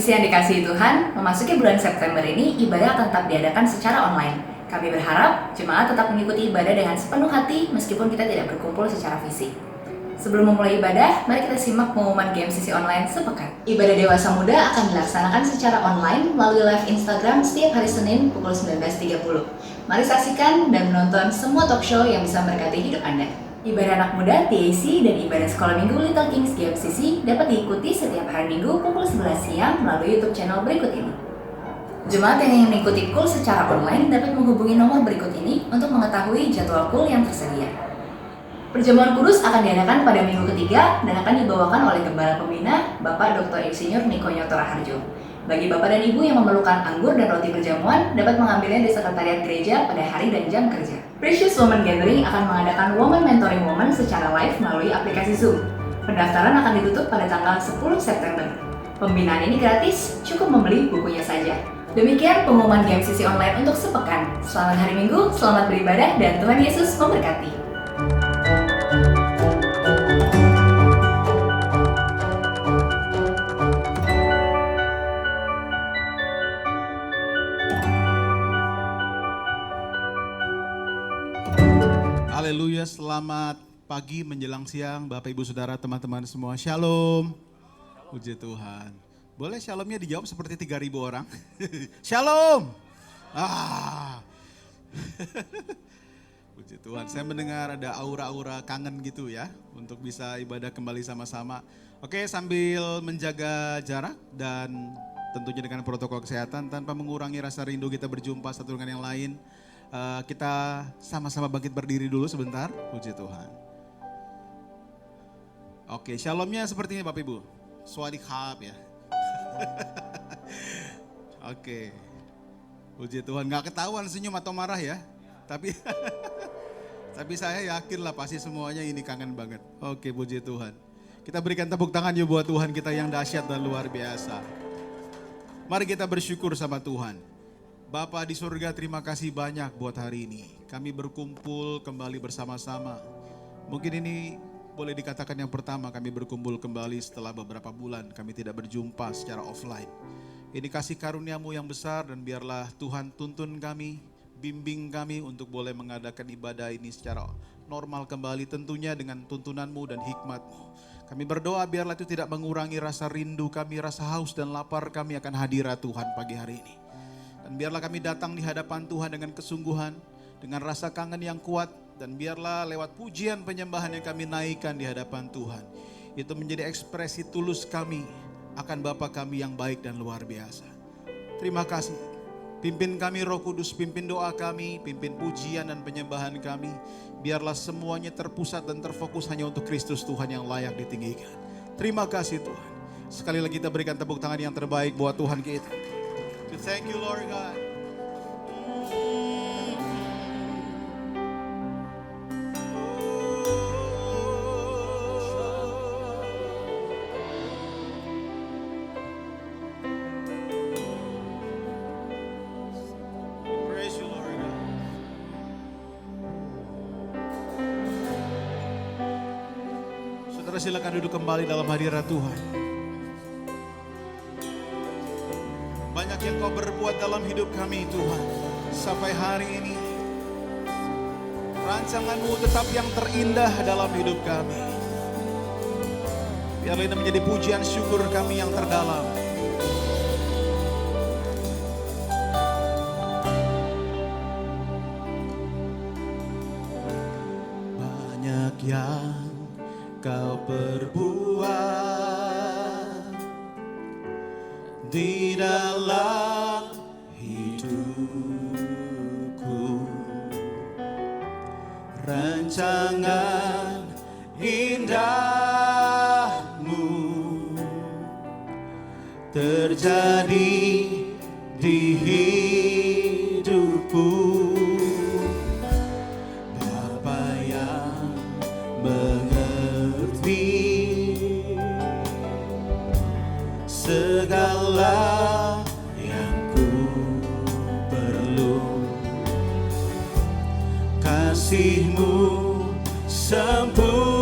sisi yang dikasihi Tuhan, memasuki bulan September ini, ibadah akan tetap diadakan secara online. Kami berharap jemaat tetap mengikuti ibadah dengan sepenuh hati meskipun kita tidak berkumpul secara fisik. Sebelum memulai ibadah, mari kita simak pengumuman GMCC Online sepekan. Ibadah dewasa muda akan dilaksanakan secara online melalui live Instagram setiap hari Senin pukul 19.30. Mari saksikan dan menonton semua talk show yang bisa memberkati hidup Anda. Ibadah anak muda TAC dan ibadah sekolah minggu Little Kings GMCC dapat diikuti setiap hari Minggu pukul 11 siang melalui YouTube channel berikut ini. Jemaat yang ingin mengikuti KUL secara online dapat menghubungi nomor berikut ini untuk mengetahui jadwal KUL yang tersedia. Perjamuan kudus akan diadakan pada minggu ketiga dan akan dibawakan oleh Gembala Pembina Bapak Dr. Insinyur Niko Nyoto Raharjo. Bagi Bapak dan Ibu yang memerlukan anggur dan roti perjamuan, dapat mengambilnya di sekretariat gereja pada hari dan jam kerja. Precious Woman Gathering akan mengadakan Woman Mentoring Woman secara live melalui aplikasi Zoom. Pendaftaran akan ditutup pada tanggal 10 September. Pembinaan ini gratis, cukup membeli bukunya saja. Demikian pengumuman GMCC Online untuk sepekan. Selamat hari Minggu, selamat beribadah, dan Tuhan Yesus memberkati. Haleluya, selamat pagi menjelang siang Bapak Ibu Saudara teman-teman semua. Shalom. Puji Tuhan. Boleh shalomnya dijawab seperti 3.000 orang? Shalom. Puji Tuhan, saya mendengar ada aura-aura kangen gitu ya untuk bisa ibadah kembali sama-sama. Oke, sambil menjaga jarak dan tentunya dengan protokol kesehatan tanpa mengurangi rasa rindu kita berjumpa satu dengan yang lain. Kita sama-sama bangkit berdiri dulu sebentar, puji Tuhan. Oke, shalomnya seperti ini Bapak Ibu. Swadikap ya. Oke, puji Tuhan. Gak ketahuan senyum atau marah ya. Tapi saya yakin lah pasti semuanya ini kangen banget. Oke, puji Tuhan. Kita berikan tepuk tangan yuk buat Tuhan kita yang dahsyat dan luar biasa. Mari kita bersyukur sama Tuhan. Bapa di surga, terima kasih banyak buat hari ini. Kami berkumpul kembali bersama-sama. Mungkin ini boleh dikatakan yang pertama kami berkumpul kembali setelah beberapa bulan kami tidak berjumpa secara offline. Ini kasih karunia-Mu yang besar dan biarlah Tuhan tuntun kami, bimbing kami untuk boleh mengadakan ibadah ini secara normal kembali tentunya dengan tuntunan-Mu dan hikmat-Mu. Kami berdoa biarlah itu tidak mengurangi rasa rindu kami, rasa haus dan lapar kami akan hadirat Tuhan pagi hari ini. Dan biarlah kami datang di hadapan Tuhan dengan kesungguhan, dengan rasa kangen yang kuat, dan biarlah lewat pujian penyembahan yang kami naikkan di hadapan Tuhan, itu menjadi ekspresi tulus kami akan Bapa kami yang baik dan luar biasa. Terima kasih. Pimpin kami Roh Kudus, pimpin doa kami, pimpin pujian dan penyembahan kami. Biarlah semuanya terpusat dan terfokus hanya untuk Kristus Tuhan yang layak ditinggikan. Terima kasih Tuhan. Sekali lagi kita berikan tepuk tangan yang terbaik buat Tuhan kita. Thank you Lord God. Praise you Lord God. Saudara silakan duduk kembali dalam hadirat Tuhan. Banyak yang Kau berbuat dalam hidup kami Tuhan. Sampai hari ini rancangan-Mu tetap yang terindah dalam hidup kami. Biarlah ini menjadi pujian syukur kami yang terdalam. Banyak yang Kau perbuat di dalam hidupku, rancangan indahmu terjadi di hidupku. Bapa yang mengerti segala yang ku perlu, kasih-Mu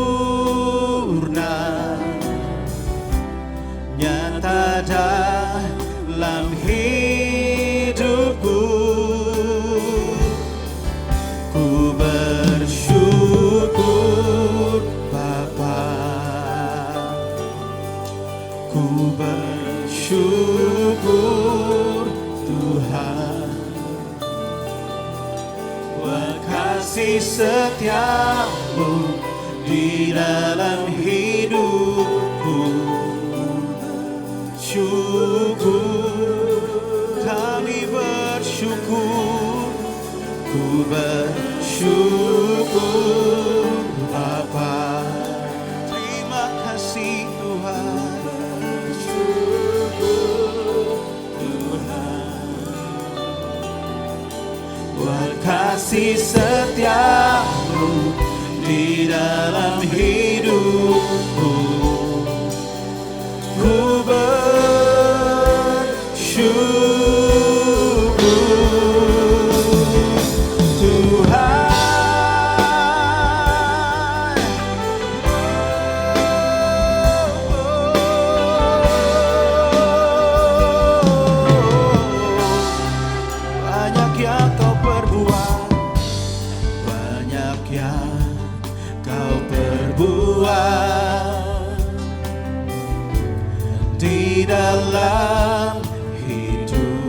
sempurna, nyata dan bersyukur Tuhan, buat kasih setiamu di dalam hidupku. Syukur, kami bersyukur, ku bersyukur Bapa. Terima kasih Tuhan, syukur Tuhan, buat kasih setiamu di dalam hidupku. Ku bersyukur Tuhan. Banyak yang kau perbuat, banyak yang kau perbuat di dalam hidupku.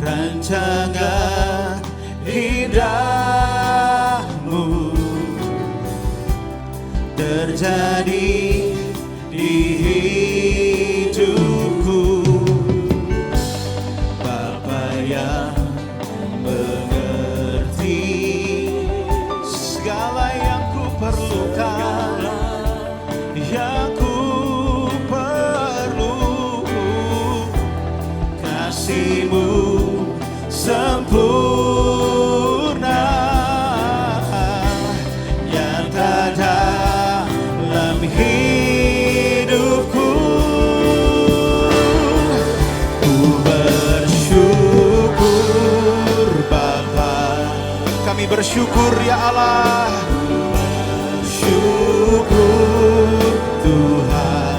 Rancangan indahmu terjadi di hidupku. Bapa yang mengerti segala yang ku perlukan, yang ku perlu, kasih-Mu sempurna nyata dalam hidupku. Ku bersyukur Bapa, kami bersyukur ya Allah, syukur Tuhan,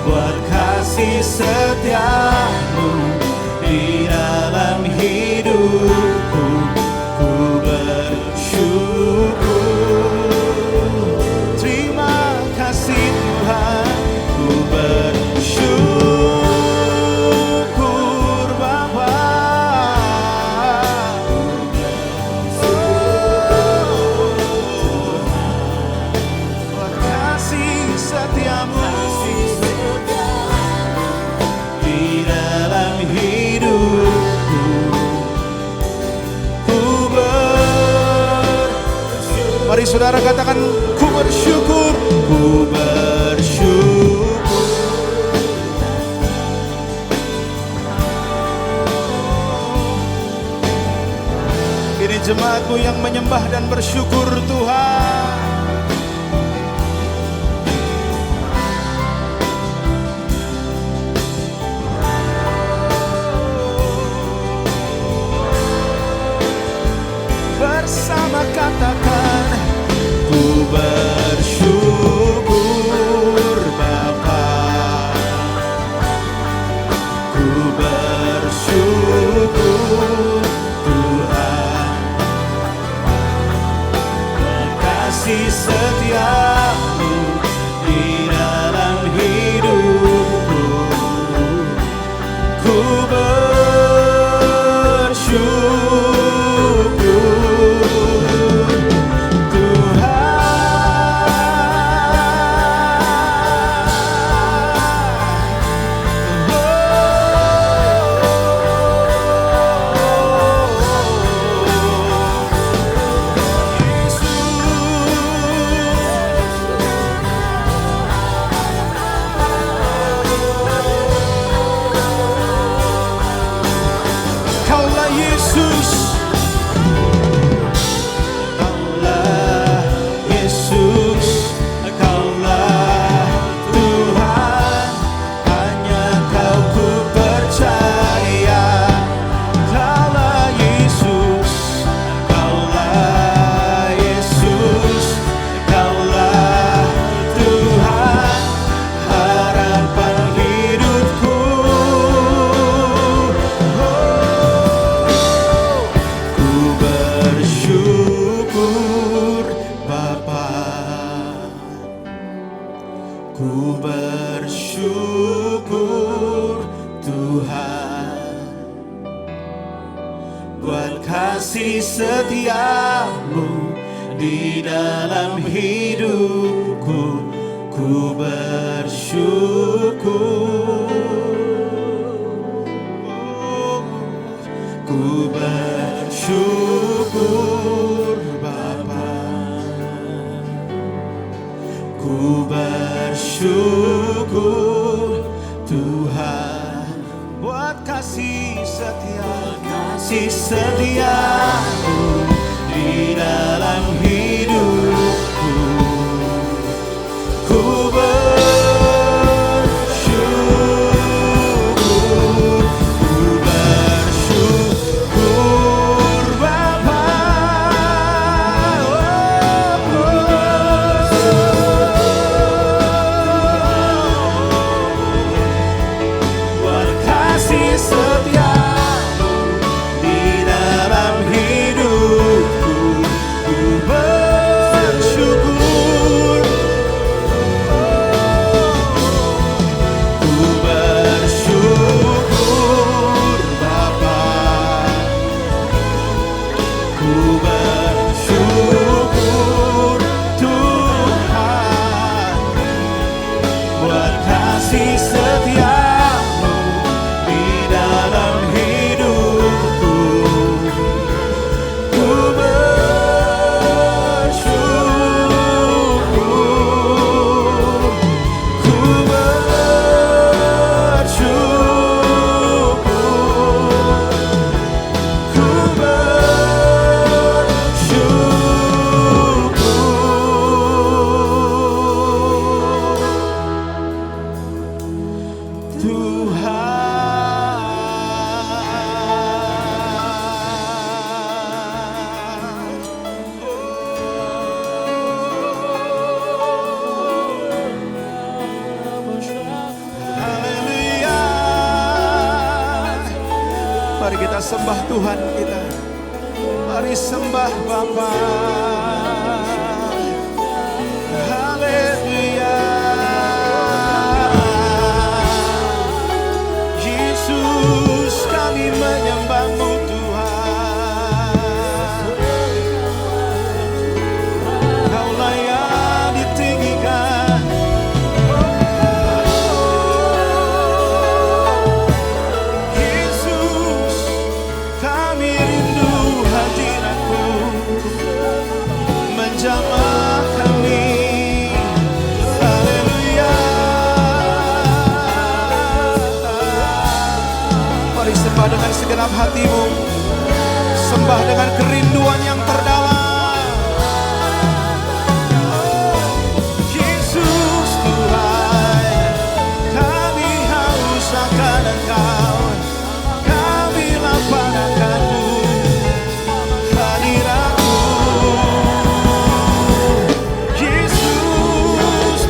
buat kasih setiamu di dalam hidupku. Ku bersyukur, terima kasih Tuhan, ku bersyukur Bapa. Buat kasih setiamu di dalam hidupku. Ku bersyukur. Mari saudara katakan, ku bersyukur, ku bersyukur. Ini jemaatmu yang menyembah dan bersyukur Tuhan. Bersama katakan, ku bersyukur Bapa, ku bersyukur Tuhan, Ku bersyukur Tuhan buat kasih setiamu di dalam hidupku. Ku bersyukur, ku bersyukur Bapa, ku bersyukur Tuhan buat kasih setiamu di dalam hidupku. Ku bersyukur, ku bersyukur Bapa, buat kasih setiamu di dalam hidupku. Ku bersyukur, ku bersyukur Bapa, ku bersyukur Tuhan buat kasih setiamu di dalam hidupku. Ku bersyukur, ku bersyukur, ku bersyukur Tuhan. Haleluya. Mari kita sembah Tuhan kita. Mari sembah Bapa. Haleluya. Yesus, kami menyembah-Mu Tuhan. Kaulah yang ditinggikan. Yesus, kami rindu hadirat-Mu menjamah kami. Haleluya. Mari sembah dengan segenap hatimu, sembah dengan kerinduan yang terdalam. Yesus Tuhan, kami haus akan Engkau, kami lapar akan-Mu, hadirat-Mu. Yesus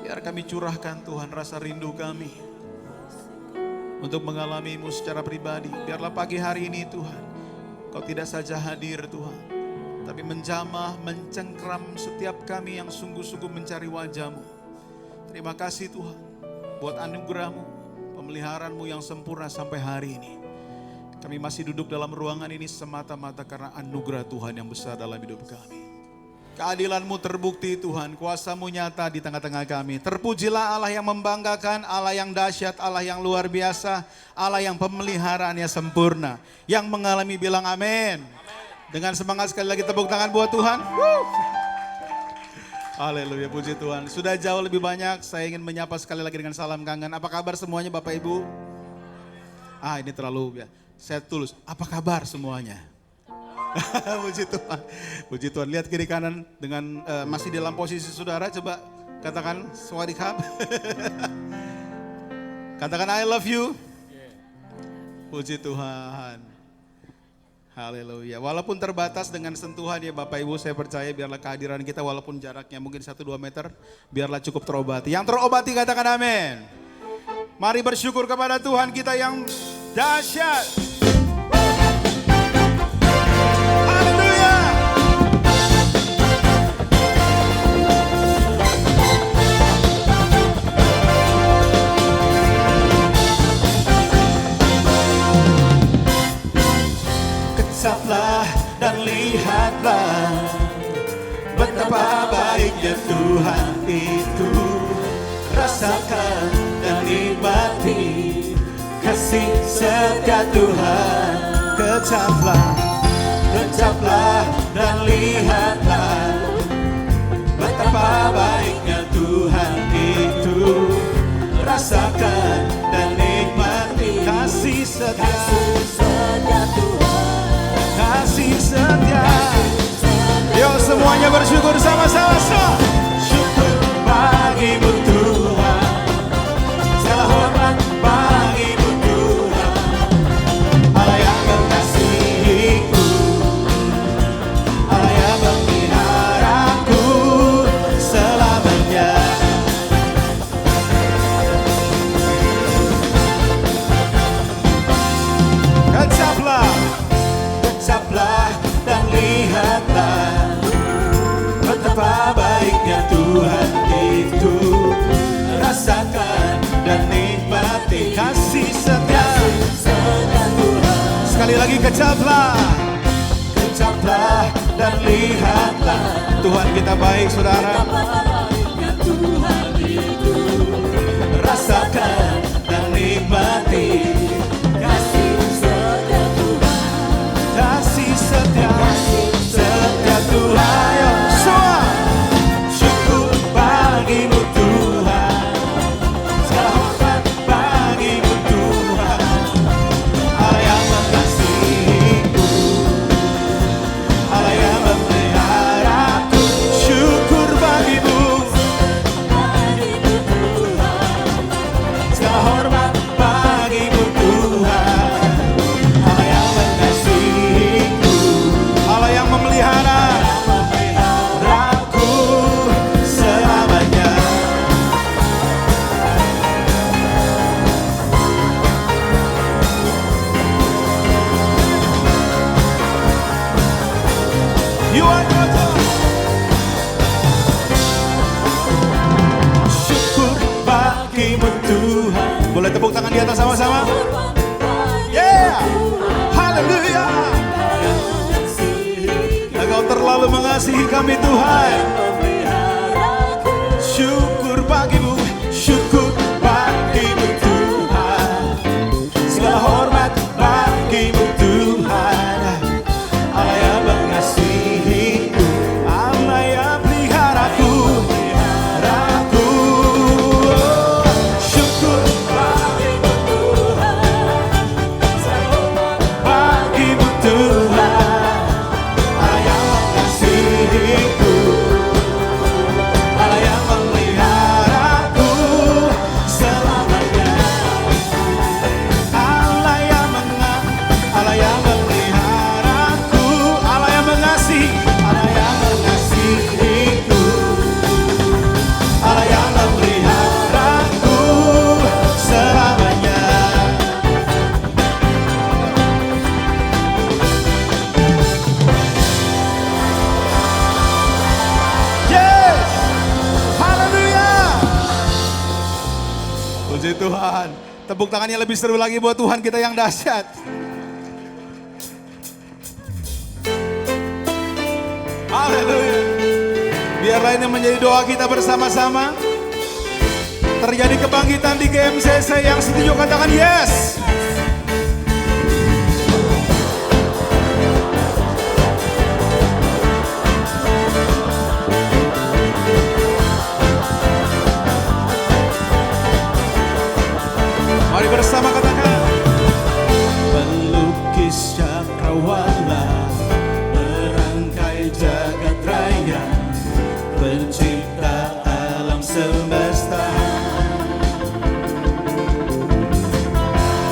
Biar kami curahkan Tuhan rasa rindu kami untuk mengalami-Mu secara pribadi. Biarlah pagi hari ini Tuhan, Kau tidak saja hadir Tuhan, tapi menjamah, mencengkram setiap kami yang sungguh-sungguh mencari wajah-Mu. Terima kasih Tuhan buat anugerah-Mu, pemeliharaan-Mu yang sempurna sampai hari ini. Kami masih duduk dalam ruangan ini semata-mata karena anugerah Tuhan yang besar dalam hidup kami. Keadilan-Mu terbukti Tuhan, kuasa-Mu nyata di tengah-tengah kami. Terpujilah Allah yang membanggakan, Allah yang dahsyat, Allah yang luar biasa, Allah yang pemeliharaannya sempurna. Yang mengalami bilang amin. Dengan semangat sekali lagi tepuk tangan buat Tuhan. Haleluya, puji Tuhan. Sudah jauh lebih banyak, saya ingin menyapa sekali lagi dengan salam kangen. Apa kabar semuanya Bapak Ibu? Ini terlalu ya. Saya tulus, apa kabar semuanya? Puji Tuhan, puji Tuhan. Lihat kiri kanan dengan masih dalam posisi saudara, coba katakan swadikap. Katakan I love you. Puji Tuhan. Haleluya. Walaupun terbatas dengan sentuhan ya Bapak Ibu, saya percaya biarlah kehadiran kita walaupun jaraknya mungkin 1-2 meter, biarlah cukup terobati. Yang terobati katakan amin. Mari bersyukur kepada Tuhan kita yang dahsyat. Kecaplah dan lihatlah betapa baiknya Tuhan itu. Rasakan dan nikmati kasih setia Tuhan. Kecaplah dan lihatlah betapa baiknya Tuhan itu. Rasakan dan nikmati kasih setia Tuhan. Kasih setia. Yo semuanya bersyukur sama-sama. Syukur bagimu Tuhan. Segala hormat bagimu Tuhan. Allah yang mengasihiku, Allah yang memeliharaku selamanya. Kecaplah dan lihatlah betapa baiknya Tuhan itu. Rasakan dan nikmati kasih setia Tuhan. Sekali lagi kecaplah dan lihatlah Tuhan kita baik saudara. Tuhan itu. Rasakan dan nikmati kasih setia Tuhan. Kasih setia Tuhan. Ayo semua syukur bagimu Tuhan. Segala hormat bagimu Tuhan. Allah yang mengasihiku, Allah yang memeliharaku. Syukur bagimu. Segala hormat bagimu Tuhan. Allah yang mengasihiku, Allah yang memelihara aku selamanya. You are God. Syukur bagimu Tuhan. Boleh tepuk tangan di atas sama-sama. Yeah, haleluya. Engkau terlalu mengasihi kami Tuhan. Syukur bagimu Tuhan. Segala hormat bagimu Tuhan. Allah yang mengasihiku, Allah yang peliharaku. Syukur bagimu Tuhan. Bagimu Tuhan. Allah yang mengasihiku, Allah yang memeliharaku selamanya. Allah yang memeliharaku, Allah yang mengasihiku, Allah yang memeliharaku selamanya. Yes, haleluya. Puji Tuhan. Tepuk tangannya lebih seru lagi buat Tuhan kita yang dahsyat. Haleluya. Biarlah ini menjadi doa kita bersama-sama. Terjadi kebangkitan di GMCC. Yang setuju katakan yes. Mari bersama katakan. Pelukis cakrawala, merangkai jagat raya, pencipta alam semesta,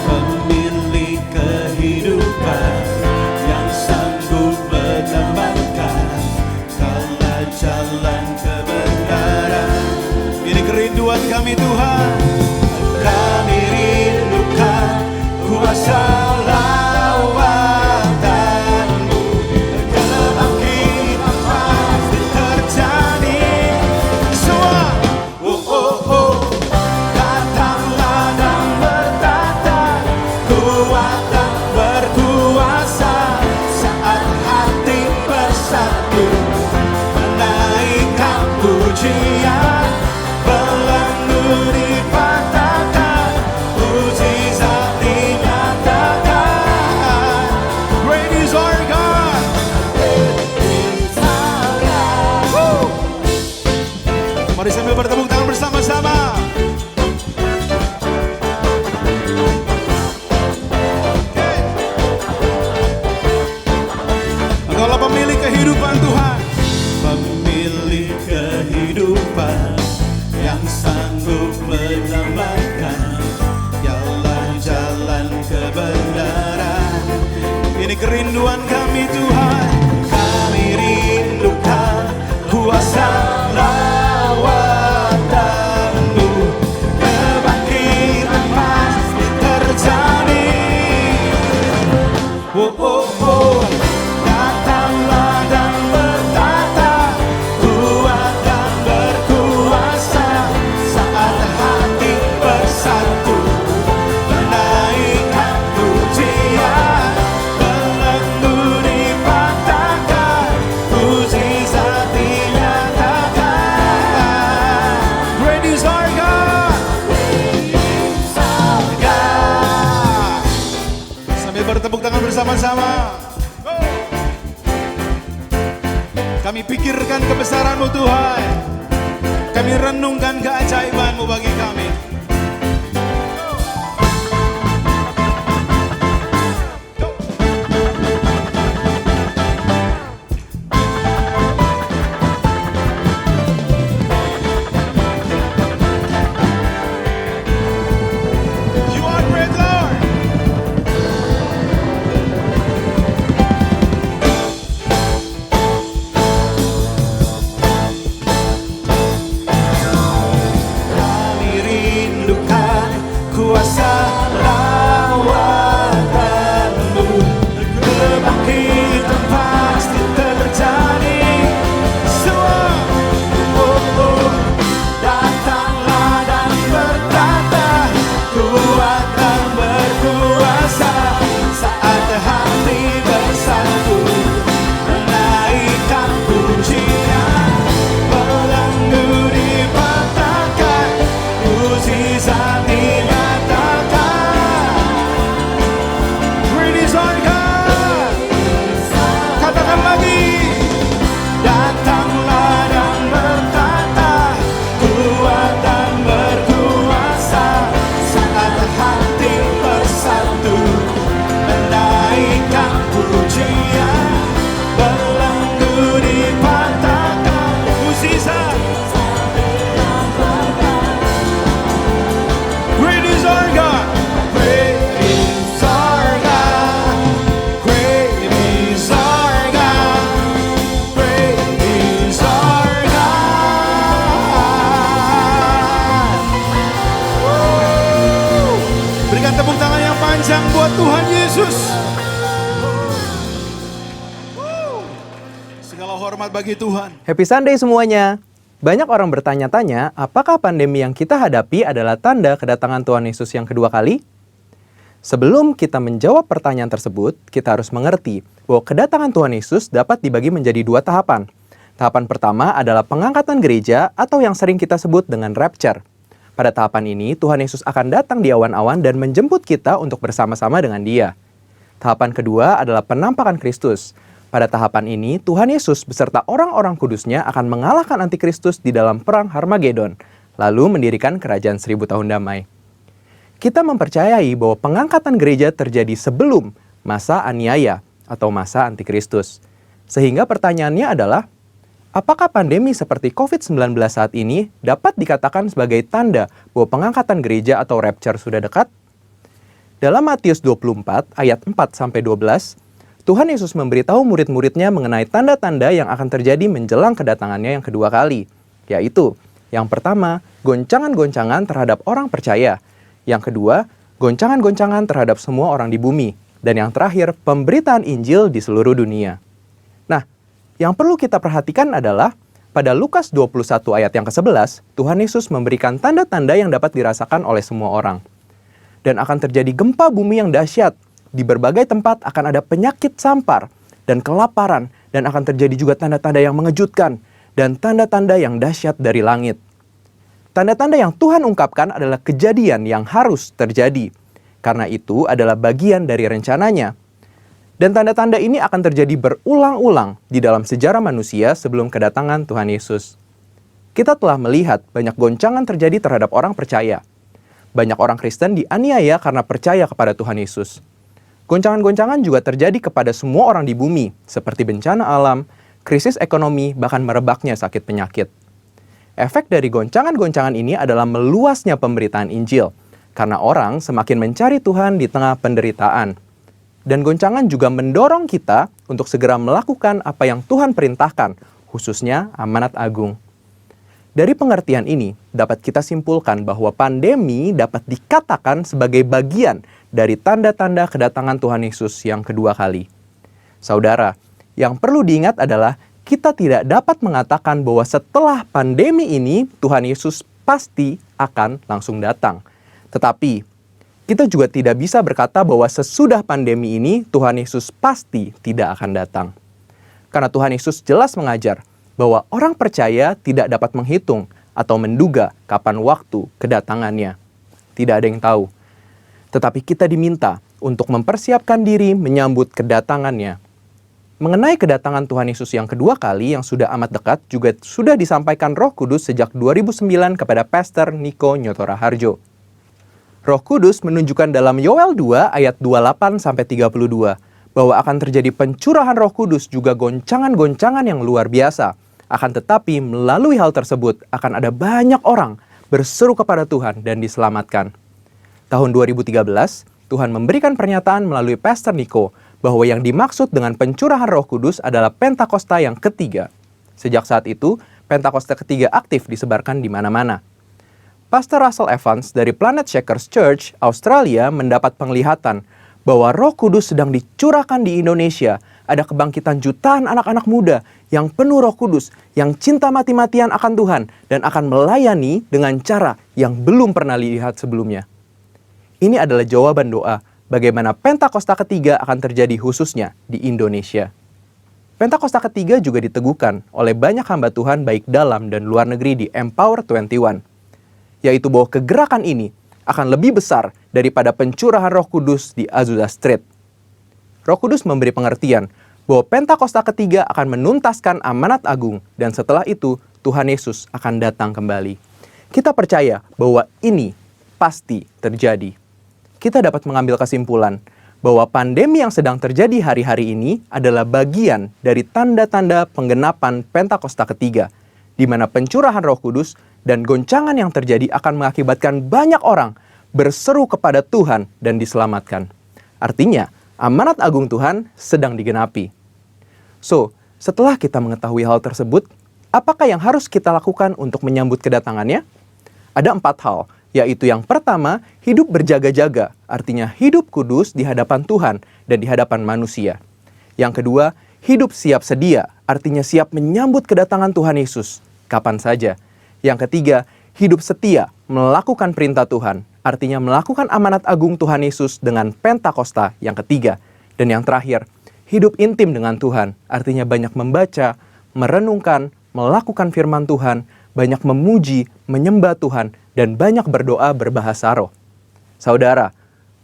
pemilik kehidupan yang sanggup menambahkan segala jalan kebenaran. Ini kerinduan kami Tuhan. Kami rindukan kuasa lawatanmu, kebangkitan pasti terjadi. Semua, oh oh oh, datanglah dan bertata, kuat dan berkuasa, saat hati bersatu, menaikkan pujian, belenggu dipatahkan, mujizat dinyatakan. Great is our God. Woo. Mari sambil bertepuk tangan bersama-sama. Okay. Engkaulah pemilik kehidupan Tuhan, pemilik kehidupan yang sanggup menyelamatkan jalan-jalan kebenaran. Ini kerinduan kami Tuhan. Kami rindukan kuasa lawatanmu, kebangkitan pasti terjadi. Oh oh oh, datanglah dan bertata, kuat dan berkuasa, saat hati bersatu, menaikkan pujian, belenggu dipatahkan, mujizat dinyatakan. Great is our God. God. Sambil bertepuk tangan bersama-sama. Go. Kami pikirkan kebesaran-Mu Tuhan. Kami renungkan keajaiban-Mu bagi kami. Go. You are great, Lord. Kami rindukan kuasa lawatanmu, kebangkitan pasti terjadi. Semua, oh oh, datanglah dan bertata, kuat dan berkuasa, saat hati bersatu, menaikkan pujian, belenggu dipatahkan, mujizat dinyatakan. Great is our God. Katakan lagi. Datanglah dan bertata, kuat dan berkuasa, saat hati bersatu, menaikkan pujian, belenggu dipatahkan, mujizat. Great is our God. Great is our God. Great is our God. Great is our God. Woo. Berikan tepuk tangan yang panjang buat Tuhan Yesus. Woo. Segala hormat bagi Tuhan. Happy Sunday semuanya. Banyak orang bertanya-tanya, apakah pandemi yang kita hadapi adalah tanda kedatangan Tuhan Yesus yang kedua kali? Sebelum kita menjawab pertanyaan tersebut, kita harus mengerti bahwa kedatangan Tuhan Yesus dapat dibagi menjadi dua tahapan. Tahapan pertama adalah pengangkatan gereja atau yang sering kita sebut dengan rapture. Pada tahapan ini, Tuhan Yesus akan datang di awan-awan dan menjemput kita untuk bersama-sama dengan Dia. Tahapan kedua adalah penampakan Kristus. Pada tahapan ini, Tuhan Yesus beserta orang-orang kudusnya akan mengalahkan antikristus di dalam perang Harmagedon, lalu mendirikan kerajaan 1000 tahun damai. Kita mempercayai bahwa pengangkatan gereja terjadi sebelum masa aniaya atau masa antikristus. Sehingga pertanyaannya adalah, apakah pandemi seperti COVID-19 saat ini dapat dikatakan sebagai tanda bahwa pengangkatan gereja atau rapture sudah dekat? Dalam Matius 24 ayat 4-12, Tuhan Yesus memberitahu murid-muridnya mengenai tanda-tanda yang akan terjadi menjelang kedatangannya yang kedua kali, yaitu yang pertama, goncangan-goncangan terhadap orang percaya. Yang kedua, goncangan-goncangan terhadap semua orang di bumi. Dan yang terakhir, pemberitaan Injil di seluruh dunia. Nah, yang perlu kita perhatikan adalah pada Lukas 21 ayat yang ke-11, Tuhan Yesus memberikan tanda-tanda yang dapat dirasakan oleh semua orang. Dan akan terjadi gempa bumi yang dahsyat. Di berbagai tempat akan ada penyakit sampar dan kelaparan. Dan akan terjadi juga tanda-tanda yang mengejutkan dan tanda-tanda yang dahsyat dari langit. Tanda-tanda yang Tuhan ungkapkan adalah kejadian yang harus terjadi. Karena itu adalah bagian dari rencananya. Dan tanda-tanda ini akan terjadi berulang-ulang di dalam sejarah manusia sebelum kedatangan Tuhan Yesus. Kita telah melihat banyak goncangan terjadi terhadap orang percaya. Banyak orang Kristen dianiaya karena percaya kepada Tuhan Yesus. Goncangan-goncangan juga terjadi kepada semua orang di bumi, seperti bencana alam, krisis ekonomi, bahkan merebaknya sakit penyakit. Efek dari goncangan-goncangan ini adalah meluasnya pemberitaan Injil, karena orang semakin mencari Tuhan di tengah penderitaan. Dan goncangan juga mendorong kita untuk segera melakukan apa yang Tuhan perintahkan, khususnya amanat agung. Dari pengertian ini, dapat kita simpulkan bahwa pandemi dapat dikatakan sebagai bagian dari tanda-tanda kedatangan Tuhan Yesus yang kedua kali. Saudara, yang perlu diingat adalah kita tidak dapat mengatakan bahwa setelah pandemi ini Tuhan Yesus pasti akan langsung datang. Tetapi kita juga tidak bisa berkata bahwa sesudah pandemi ini Tuhan Yesus pasti tidak akan datang. Karena Tuhan Yesus jelas mengajar bahwa orang percaya tidak dapat menghitung atau menduga kapan waktu kedatangannya. Tidak ada yang tahu. Tetapi kita diminta untuk mempersiapkan diri menyambut kedatangannya. Mengenai kedatangan Tuhan Yesus yang kedua kali yang sudah amat dekat juga sudah disampaikan Roh Kudus sejak 2009 kepada Pastor Niko Nyotora Harjo. Roh Kudus menunjukkan dalam Yoel 2 ayat 28-32 bahwa akan terjadi pencurahan Roh Kudus juga goncangan-goncangan yang luar biasa. Akan tetapi melalui hal tersebut akan ada banyak orang berseru kepada Tuhan dan diselamatkan. Tahun 2013, Tuhan memberikan pernyataan melalui Pastor Niko bahwa yang dimaksud dengan pencurahan Roh Kudus adalah Pentakosta yang ketiga. Sejak saat itu, Pentakosta ketiga aktif disebarkan di mana-mana. Pastor Russell Evans dari Planet Shakers Church, Australia mendapat penglihatan bahwa Roh Kudus sedang dicurahkan di Indonesia. Ada kebangkitan jutaan anak-anak muda yang penuh Roh Kudus, yang cinta mati-matian akan Tuhan dan akan melayani dengan cara yang belum pernah dilihat sebelumnya. Ini adalah jawaban doa bagaimana Pentakosta ketiga akan terjadi khususnya di Indonesia. Pentakosta ketiga juga diteguhkan oleh banyak hamba Tuhan baik dalam dan luar negeri di Empower 21. Yaitu bahwa kegerakan ini akan lebih besar daripada pencurahan Roh Kudus di Azusa Street. Roh Kudus memberi pengertian bahwa Pentakosta ketiga akan menuntaskan amanat agung dan setelah itu Tuhan Yesus akan datang kembali. Kita percaya bahwa ini pasti terjadi. Kita dapat mengambil kesimpulan bahwa pandemi yang sedang terjadi hari-hari ini adalah bagian dari tanda-tanda penggenapan Pentakosta ketiga, di mana pencurahan Roh Kudus dan goncangan yang terjadi akan mengakibatkan banyak orang berseru kepada Tuhan dan diselamatkan. Artinya, amanat agung Tuhan sedang digenapi. So, setelah kita mengetahui hal tersebut, apakah yang harus kita lakukan untuk menyambut kedatangannya? Ada 4 hal, yaitu yang pertama, hidup berjaga-jaga, artinya hidup kudus di hadapan Tuhan dan di hadapan manusia. Yang kedua, hidup siap sedia, artinya siap menyambut kedatangan Tuhan Yesus, kapan saja. Yang ketiga, hidup setia, melakukan perintah Tuhan, artinya melakukan amanat agung Tuhan Yesus dengan Pentakosta yang ketiga. Dan yang terakhir, hidup intim dengan Tuhan, artinya banyak membaca, merenungkan, melakukan firman Tuhan, banyak memuji, menyembah Tuhan, dan banyak berdoa berbahasa roh. Saudara,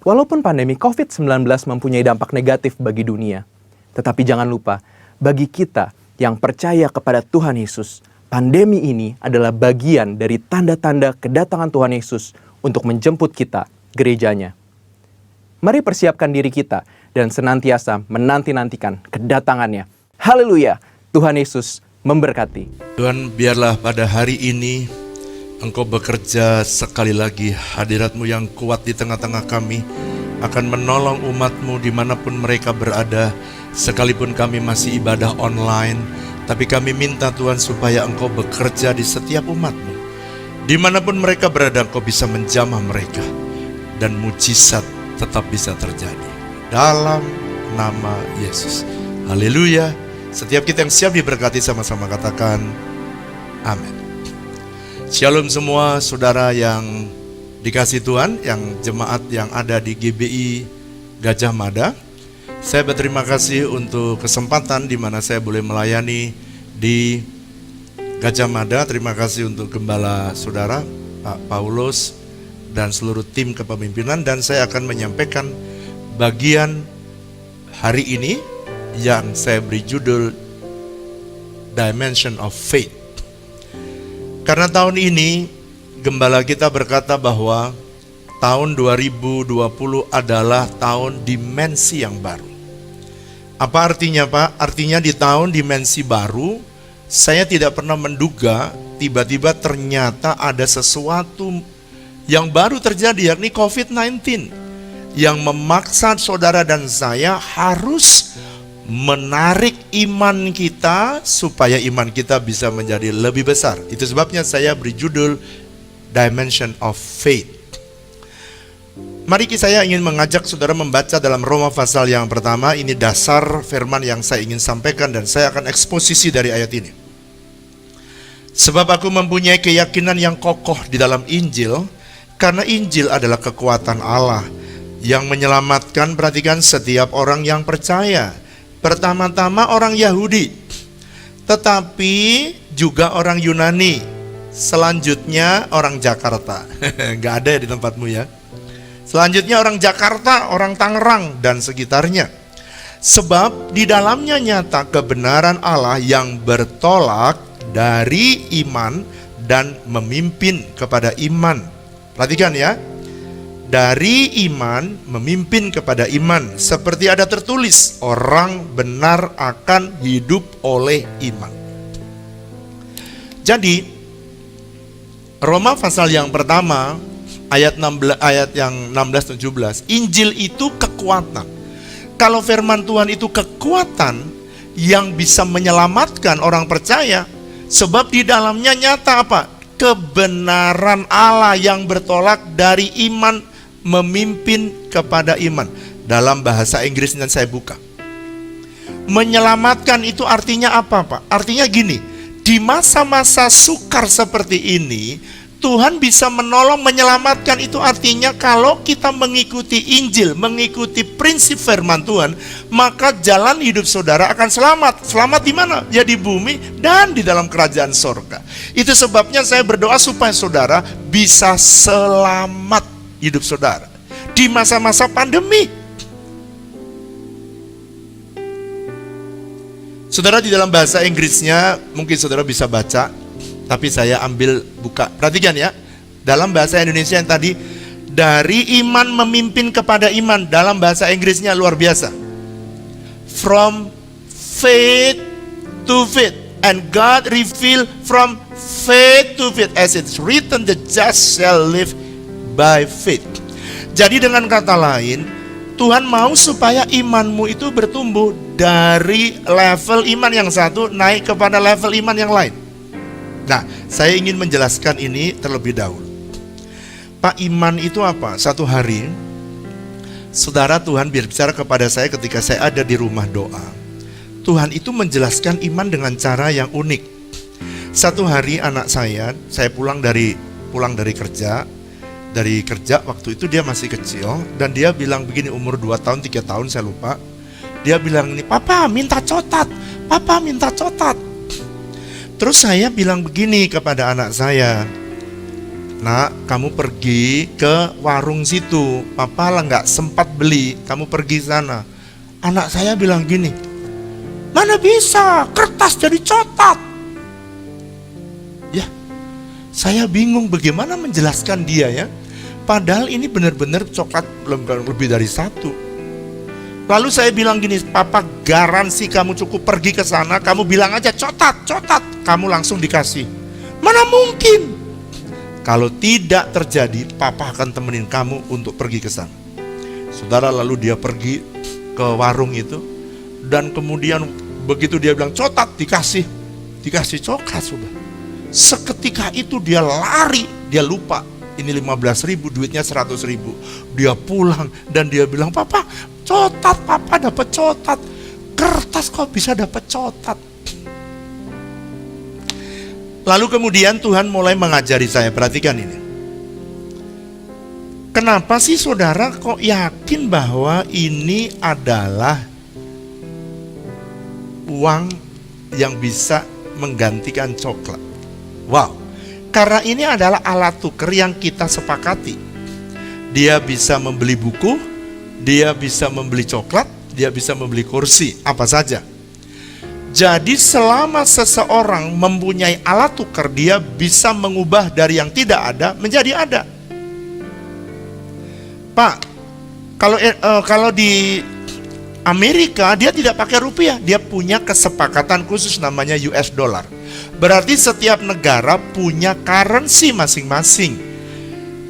walaupun pandemi COVID-19 mempunyai dampak negatif bagi dunia, tetapi jangan lupa, bagi kita yang percaya kepada Tuhan Yesus, pandemi ini adalah bagian dari tanda-tanda kedatangan Tuhan Yesus untuk menjemput kita, gerejanya. Mari persiapkan diri kita dan senantiasa menanti-nantikan kedatangannya. Haleluya! Tuhan Yesus memberkati. Tuhan, biarlah pada hari ini Engkau bekerja sekali lagi. Hadirat-Mu yang kuat di tengah-tengah kami akan menolong umat-Mu dimanapun mereka berada. Sekalipun kami masih ibadah online, tapi kami minta Tuhan supaya Engkau bekerja di setiap umat-Mu. Dimanapun mereka berada, Engkau bisa menjamah mereka, dan mujizat tetap bisa terjadi. Dalam nama Yesus. Haleluya. Setiap kita yang siap diberkati sama-sama katakan amin. Shalom semua saudara yang dikasih Tuhan, yang jemaat yang ada di GBI Gajah Mada. Saya berterima kasih untuk kesempatan di mana saya boleh melayani di Gajah Mada. Terima kasih untuk gembala saudara Pak Paulus dan seluruh tim kepemimpinan, dan saya akan menyampaikan bagian hari ini yang saya beri judul Dimension of Faith. Karena tahun ini gembala kita berkata bahwa tahun 2020 adalah tahun dimensi yang baru. Apa artinya, Pak? Artinya di tahun dimensi baru, saya tidak pernah menduga tiba-tiba ternyata ada sesuatu yang baru terjadi, yakni COVID-19, yang memaksa saudara dan saya harus menarik iman kita supaya iman kita bisa menjadi lebih besar. Itu sebabnya saya beri judul Dimension of Faith. Mari saya ingin mengajak saudara membaca dalam Roma pasal yang pertama. Ini dasar firman yang saya ingin sampaikan, dan saya akan eksposisi dari ayat ini. Sebab aku mempunyai keyakinan yang kokoh di dalam Injil, karena Injil adalah kekuatan Allah yang menyelamatkan, perhatikan, setiap orang yang percaya. Pertama-tama orang Yahudi, tetapi juga orang Yunani. Selanjutnya orang Jakarta. Nggak ada ya di tempatmu ya. Selanjutnya orang Jakarta, orang Tangerang dan sekitarnya. Sebab di dalamnya nyata kebenaran Allah yang bertolak dari iman dan memimpin kepada iman. Perhatikan ya, dari iman memimpin kepada iman, seperti ada tertulis, orang benar akan hidup oleh iman. Jadi Roma pasal yang pertama ayat yang 16-17, Injil itu kekuatan. Kalau firman Tuhan itu kekuatan yang bisa menyelamatkan orang percaya, sebab di dalamnya nyata apa? Kebenaran Allah yang bertolak dari iman memimpin kepada iman. Dalam bahasa Inggris yang saya buka, menyelamatkan itu artinya apa, Pak? Artinya gini, di masa-masa sukar seperti ini Tuhan bisa menolong, menyelamatkan. Itu artinya kalau kita mengikuti Injil, mengikuti prinsip firman Tuhan, maka jalan hidup saudara akan selamat. Selamat di mana? Ya di bumi dan di dalam kerajaan sorga. Itu sebabnya saya berdoa supaya saudara bisa selamat hidup saudara di masa-masa pandemi. Saudara, di dalam bahasa Inggrisnya mungkin saudara bisa baca, tapi saya ambil buka. Perhatikan ya, dalam bahasa Indonesia yang tadi, dari iman memimpin kepada iman, dalam bahasa Inggrisnya luar biasa. From faith to faith, and God revealed from faith to faith, as it's written, the just shall live by faith. Jadi dengan kata lain, Tuhan mau supaya imanmu itu bertumbuh dari level iman yang satu naik kepada level iman yang lain. Nah, saya ingin menjelaskan ini terlebih dahulu. Pak, iman itu apa? Satu hari, saudara, Tuhan berbicara kepada saya ketika saya ada di rumah doa. Tuhan itu menjelaskan iman dengan cara yang unik. Satu hari anak saya pulang dari kerja. Dari kerja waktu itu dia masih kecil, dan dia bilang begini, umur 2 tahun, 3 tahun saya lupa. Dia bilang ini, Papa minta cotat, Papa minta cotat. Terus saya bilang begini kepada anak saya, "Nak, kamu pergi ke warung situ. Papa lah nggak sempat beli, kamu pergi sana." Anak saya bilang gini, "Mana bisa, kertas jadi cotat." Ya, saya bingung bagaimana menjelaskan dia ya. Padahal ini benar-benar coklat lebih dari satu. Lalu saya bilang gini, "Papa garansi kamu cukup pergi ke sana, kamu bilang aja cotat, kamu langsung dikasih." Mana mungkin? Kalau tidak terjadi, Papa akan temenin kamu untuk pergi ke sana. Saudara, lalu dia pergi ke warung itu, dan kemudian begitu dia bilang cotat, dikasih coklat, saudara. Seketika itu dia lari, dia lupa. Ini 15.000, duitnya 100.000. Dia pulang dan dia bilang, "Papa, cotat, Papa dapat cotat. Kertas kok bisa dapat cotat?" Lalu kemudian Tuhan mulai mengajari saya, perhatikan ini. Kenapa sih saudara kok yakin bahwa ini adalah uang yang bisa menggantikan coklat? Wow. Karena ini adalah alat tukar yang kita sepakati. Dia bisa membeli buku, dia bisa membeli coklat, dia bisa membeli kursi, apa saja. Jadi selama seseorang mempunyai alat tukar, dia bisa mengubah dari yang tidak ada menjadi ada. Pak, kalau di Amerika dia tidak pakai rupiah, dia punya kesepakatan khusus namanya US dollar. Berarti setiap negara punya currency masing-masing.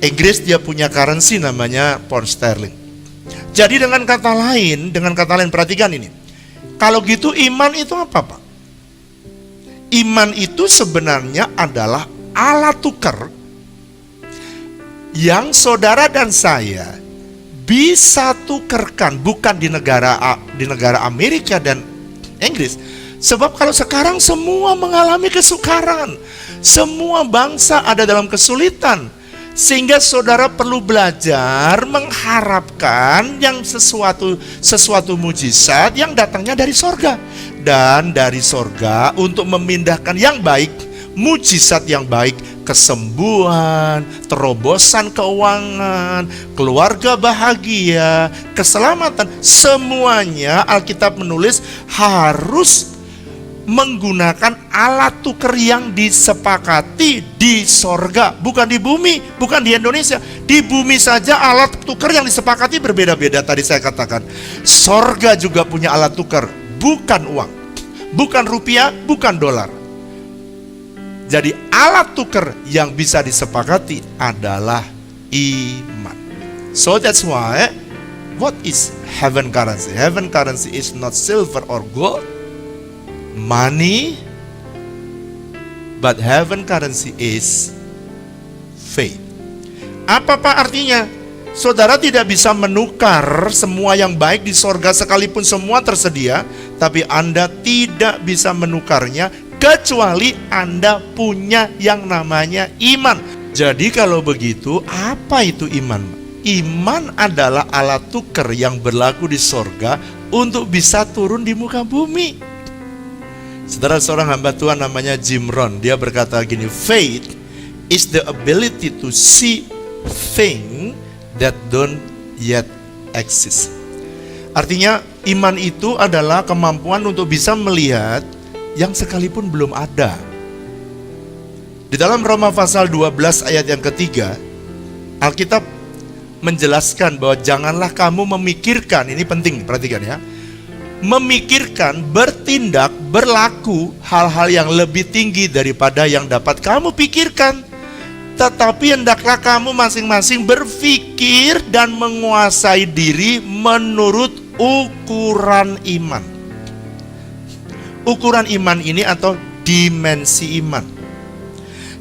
Inggris dia punya currency namanya pound sterling. Jadi dengan kata lain perhatikan ini. Kalau gitu iman itu apa, Pak? Iman itu sebenarnya adalah alat tukar yang saudara dan saya bisa tukarkan, bukan di negara Amerika dan Inggris. Sebab kalau sekarang semua mengalami kesukaran, semua bangsa ada dalam kesulitan, sehingga saudara perlu belajar mengharapkan yang sesuatu mujizat yang datangnya dari sorga. Dan dari sorga untuk memindahkan yang baik, mujizat yang baik, kesembuhan, terobosan keuangan, keluarga bahagia, keselamatan, semuanya Alkitab menulis harus menggunakan alat tukar yang disepakati di sorga, bukan di bumi, bukan di Indonesia. Di bumi saja alat tukar yang disepakati berbeda-beda. Tadi saya katakan, sorga juga punya alat tukar, bukan uang, bukan rupiah, bukan dolar. Jadi alat tukar yang bisa disepakati adalah iman. So that's why, what is heaven currency? Heaven currency is not silver or gold, money, but heaven currency is faith. Apa Pak artinya? Saudara tidak bisa menukar semua yang baik di sorga sekalipun semua tersedia, tapi Anda tidak bisa menukarnya kecuali Anda punya yang namanya iman. Jadi kalau begitu, apa itu iman? Iman adalah alat tukar yang berlaku di sorga untuk bisa turun di muka bumi. Saudara, seorang hamba Tuhan namanya Jim Rohn, dia berkata gini, faith is the ability to see things that don't yet exist. Artinya iman itu adalah kemampuan untuk bisa melihat yang sekalipun belum ada. Di dalam Roma pasal 12 ayat yang ketiga, Alkitab menjelaskan bahwa janganlah kamu memikirkan, ini penting perhatikan ya, memikirkan, bertindak, berlaku hal-hal yang lebih tinggi daripada yang dapat kamu pikirkan. Tetapi hendaklah kamu masing-masing berpikir dan menguasai diri menurut ukuran iman. Ukuran iman ini atau dimensi iman.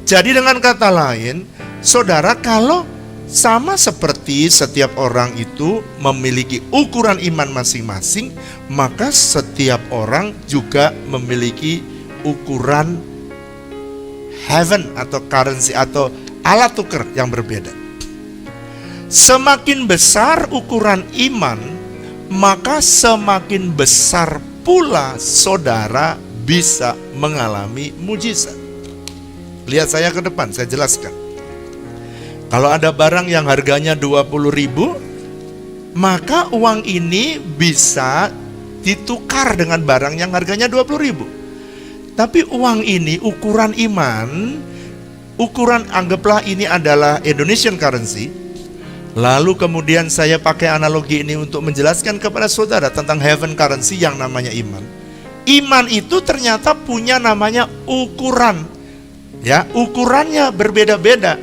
Jadi dengan kata lain, saudara, kalau sama seperti setiap orang itu memiliki ukuran iman masing-masing, maka setiap orang juga memiliki ukuran heaven atau currency atau alat tukar yang berbeda. Semakin besar ukuran iman, maka semakin besar pula saudara bisa mengalami mujizat. Lihat saya ke depan, saya jelaskan. Kalau ada barang yang harganya 20.000, maka uang ini bisa ditukar dengan barang yang harganya 20.000. Tapi uang ini ukuran iman, ukuran anggaplah ini adalah Indonesian currency. Lalu kemudian saya pakai analogi ini untuk menjelaskan kepada saudara tentang heaven currency yang namanya iman. Iman itu ternyata punya namanya ukuran. Ya, ukurannya berbeda-beda.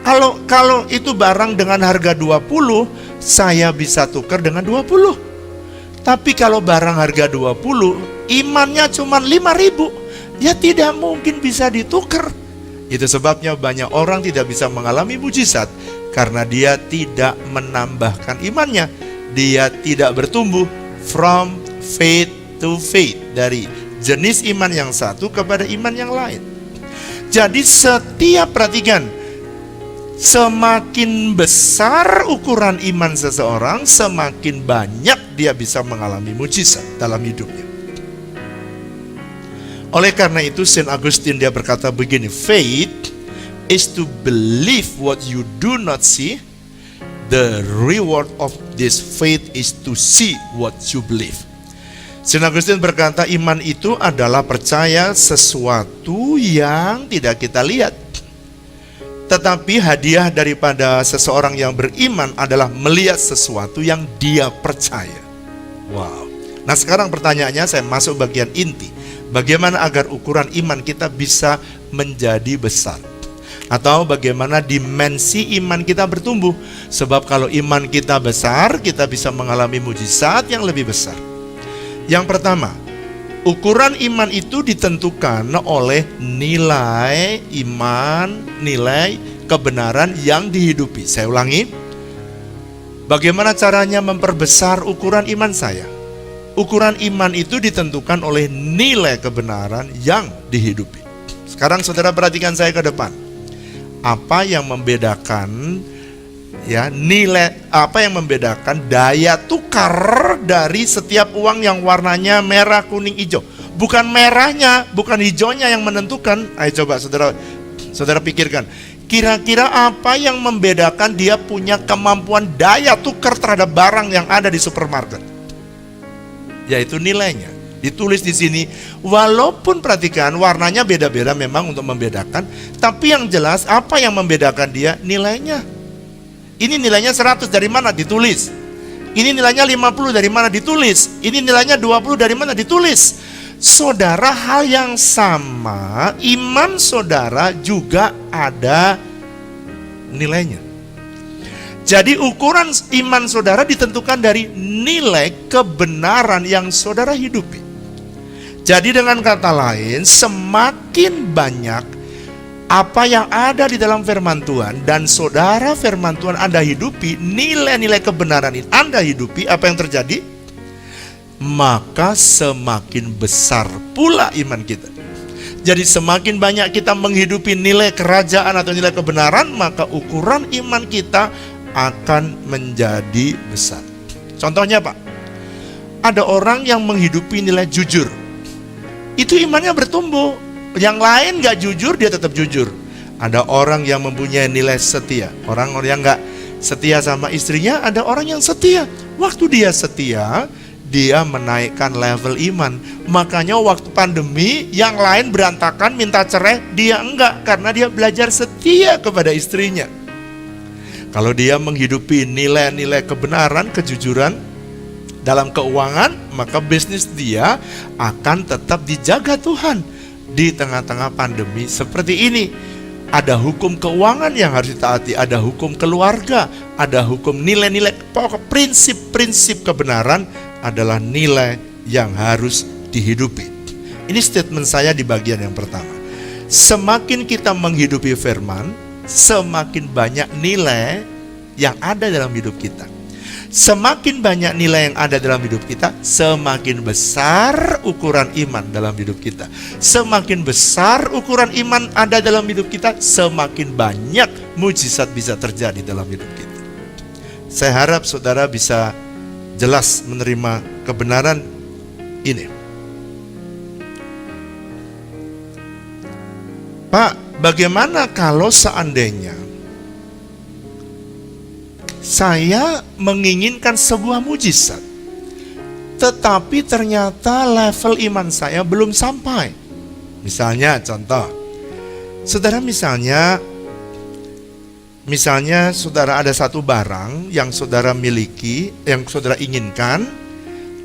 Kalau itu barang dengan harga 20, saya bisa tukar dengan 20. Tapi kalau barang harga 20, imannya cuma 5.000, ya tidak mungkin bisa ditukar. Itu sebabnya banyak orang tidak bisa mengalami mujizat karena dia tidak menambahkan imannya. Dia tidak bertumbuh from faith to faith, dari jenis iman yang satu kepada iman yang lain. Jadi setiap, perhatikan, semakin besar ukuran iman seseorang, semakin banyak dia bisa mengalami mujizat dalam hidupnya. Oleh karena itu Saint Augustine dia berkata begini, faith is to believe what you do not see. The reward of this faith is to see what you believe. Saint Augustine berkata iman itu adalah percaya sesuatu yang tidak kita lihat. Tetapi hadiah daripada seseorang yang beriman adalah melihat sesuatu yang dia percaya. Wow. Nah sekarang pertanyaannya, saya masuk bagian inti. Bagaimana agar ukuran iman kita bisa menjadi besar? Atau bagaimana dimensi iman kita bertumbuh? Sebab kalau iman kita besar, kita bisa mengalami mujizat yang lebih besar. Yang pertama, ukuran iman itu ditentukan oleh nilai iman, nilai kebenaran yang dihidupi. Saya ulangi, bagaimana caranya memperbesar ukuran iman saya? Ukuran iman itu ditentukan oleh nilai kebenaran yang dihidupi. Sekarang saudara perhatikan saya ke depan. Apa yang membedakan apa yang membedakan daya tukar dari setiap uang yang warnanya merah, kuning, hijau? Bukan merahnya, bukan hijaunya yang menentukan. Ayo coba saudara pikirkan. Kira-kira apa yang membedakan dia punya kemampuan daya tukar terhadap barang yang ada di supermarket? Yaitu nilainya. Ditulis di sini, walaupun perhatikan warnanya beda-beda memang untuk membedakan, tapi yang jelas apa yang membedakan dia? Nilainya. Ini nilainya 100, dari mana? Ditulis. Ini nilainya 50, dari mana? Ditulis. Ini nilainya 20, dari mana? Ditulis. Saudara, hal yang sama, iman saudara juga ada nilainya. Jadi ukuran iman saudara ditentukan dari nilai kebenaran yang saudara hidupi. Jadi dengan kata lain, semakin banyak apa yang ada di dalam firman Tuhan dan saudara firman Tuhan Anda hidupi, nilai-nilai kebenaran ini Anda hidupi, apa yang terjadi? Maka semakin besar pula iman kita. Jadi semakin banyak kita menghidupi nilai kerajaan atau nilai kebenaran, maka ukuran iman kita akan menjadi besar. Contohnya Pak, ada orang yang menghidupi nilai jujur, itu imannya bertumbuh. Yang lain gak jujur, dia tetap jujur. Ada orang yang mempunyai nilai setia. Orang yang gak setia sama istrinya, ada orang yang setia. Waktu dia setia, dia menaikkan level iman. Makanya waktu pandemi, yang lain berantakan minta cerai, dia enggak, karena dia belajar setia kepada istrinya. Kalau dia menghidupi nilai-nilai kebenaran, kejujuran dalam keuangan, maka bisnis dia akan tetap dijaga Tuhan. Di tengah-tengah pandemi seperti ini, ada hukum keuangan yang harus ditaati, ada hukum keluarga, ada hukum nilai-nilai, pokok prinsip-prinsip kebenaran adalah nilai yang harus dihidupi. Ini statement saya di bagian yang pertama. Semakin kita menghidupi firman, semakin banyak nilai yang ada dalam hidup kita. Semakin banyak nilai yang ada dalam hidup kita, semakin besar ukuran iman dalam hidup kita. Semakin besar ukuran iman ada dalam hidup kita, semakin banyak mujizat bisa terjadi dalam hidup kita. Saya harap saudara bisa jelas menerima kebenaran ini. Pak, bagaimana kalau seandainya saya menginginkan sebuah mujizat, tetapi ternyata level iman saya belum sampai? Misalnya contoh, saudara misalnya saudara ada satu barang yang saudara miliki, yang saudara inginkan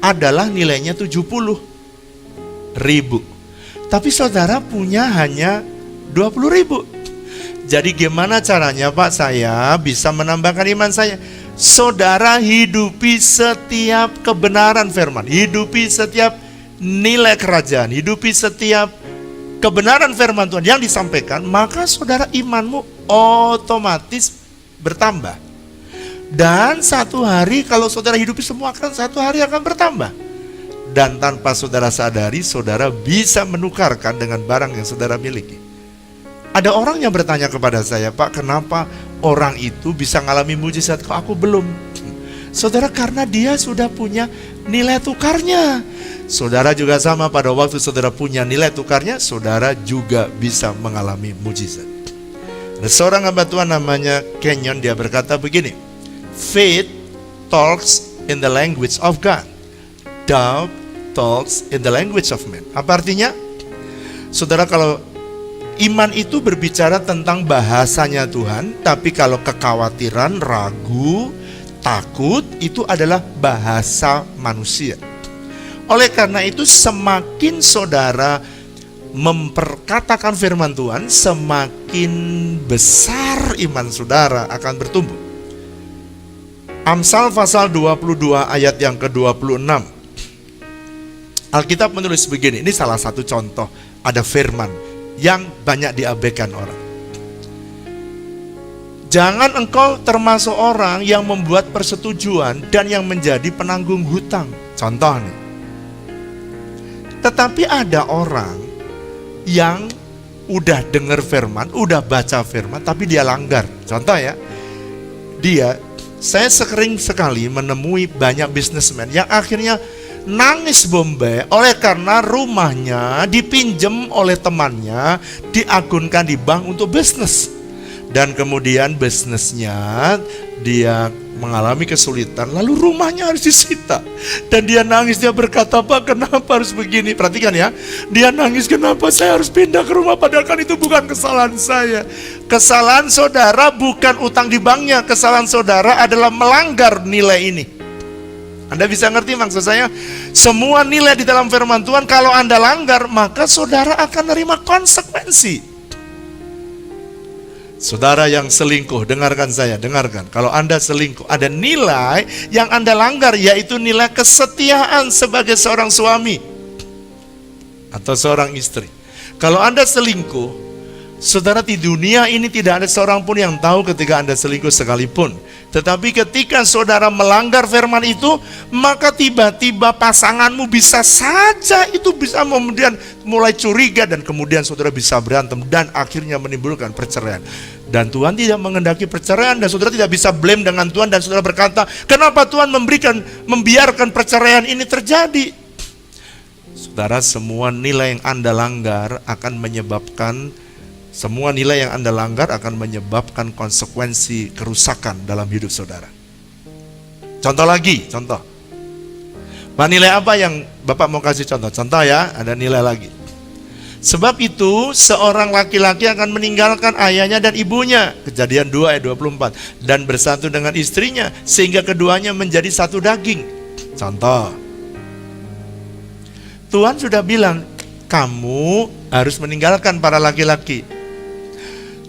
adalah nilainya 70.000. Tapi saudara punya hanya 20.000. Jadi gimana caranya Pak saya bisa menambahkan iman saya? Saudara hidupi setiap kebenaran firman, hidupi setiap nilai kerajaan, hidupi setiap kebenaran firman Tuhan yang disampaikan, maka saudara imanmu otomatis bertambah. Dan satu hari kalau saudara hidupi semua, kan satu hari akan bertambah. Dan tanpa saudara sadari, saudara bisa menukarkan dengan barang yang saudara miliki. Ada orang yang bertanya kepada saya, Pak, kenapa orang itu bisa mengalami mujizat, kok aku belum? Saudara, karena dia sudah punya nilai tukarnya. Saudara juga sama, pada waktu saudara punya nilai tukarnya, saudara juga bisa mengalami mujizat. Ada seorang hamba Tuhan namanya Kenyon, dia berkata begini, faith talks in the language of God, doubt talks in the language of man. Apa artinya? Saudara, kalau iman itu berbicara tentang bahasanya Tuhan, tapi kalau kekhawatiran, ragu, takut itu adalah bahasa manusia. Oleh karena itu semakin saudara memperkatakan firman Tuhan, semakin besar iman saudara akan bertumbuh. Amsal pasal 22 ayat yang ke-26. Alkitab menulis begini, ini salah satu contoh, ada firman yang banyak diabaikan orang. Jangan engkau termasuk orang yang membuat persetujuan dan yang menjadi penanggung hutang. Contoh nih. Tetapi ada orang yang udah dengar firman, udah baca firman, tapi dia langgar. Contoh ya, saya sering sekali menemui banyak bisnismen yang akhirnya nangis Bombay oleh karena rumahnya dipinjam oleh temannya, diagunkan di bank untuk bisnis. Dan kemudian bisnisnya dia mengalami kesulitan, lalu rumahnya harus disita. Dan dia nangis, dia berkata, Pak, kenapa harus begini? Perhatikan ya, dia nangis, kenapa saya harus pindah ke rumah, padahal kan itu bukan kesalahan saya. Kesalahan saudara bukan utang di banknya, kesalahan saudara adalah melanggar nilai ini. Anda bisa ngerti maksud saya? Semua nilai di dalam firman Tuhan kalau Anda langgar, maka saudara akan menerima konsekuensi. Saudara yang selingkuh, dengarkan saya, dengarkan. Kalau Anda selingkuh, ada nilai yang Anda langgar, yaitu nilai kesetiaan sebagai seorang suami atau seorang istri. Kalau Anda selingkuh, saudara, di dunia ini tidak ada seorang pun yang tahu ketika Anda selingkuh sekalipun. Tetapi ketika saudara melanggar firman itu, maka tiba-tiba pasanganmu bisa saja itu bisa kemudian mulai curiga, dan kemudian saudara bisa berantem dan akhirnya menimbulkan perceraian. Dan Tuhan tidak mengendaki perceraian, dan saudara tidak bisa blame dengan Tuhan, dan saudara berkata, kenapa Tuhan membiarkan perceraian ini terjadi? Saudara, semua nilai yang Anda langgar akan menyebabkan konsekuensi kerusakan dalam hidup saudara. Contoh lagi, contoh. Nilai apa yang Bapak mau kasih contoh? Contoh ya, ada nilai lagi. Sebab itu seorang laki-laki akan meninggalkan ayahnya dan ibunya, Kejadian 2 ayat 24, dan bersatu dengan istrinya sehingga keduanya menjadi satu daging. Contoh. Tuhan sudah bilang, kamu harus meninggalkan para laki-laki.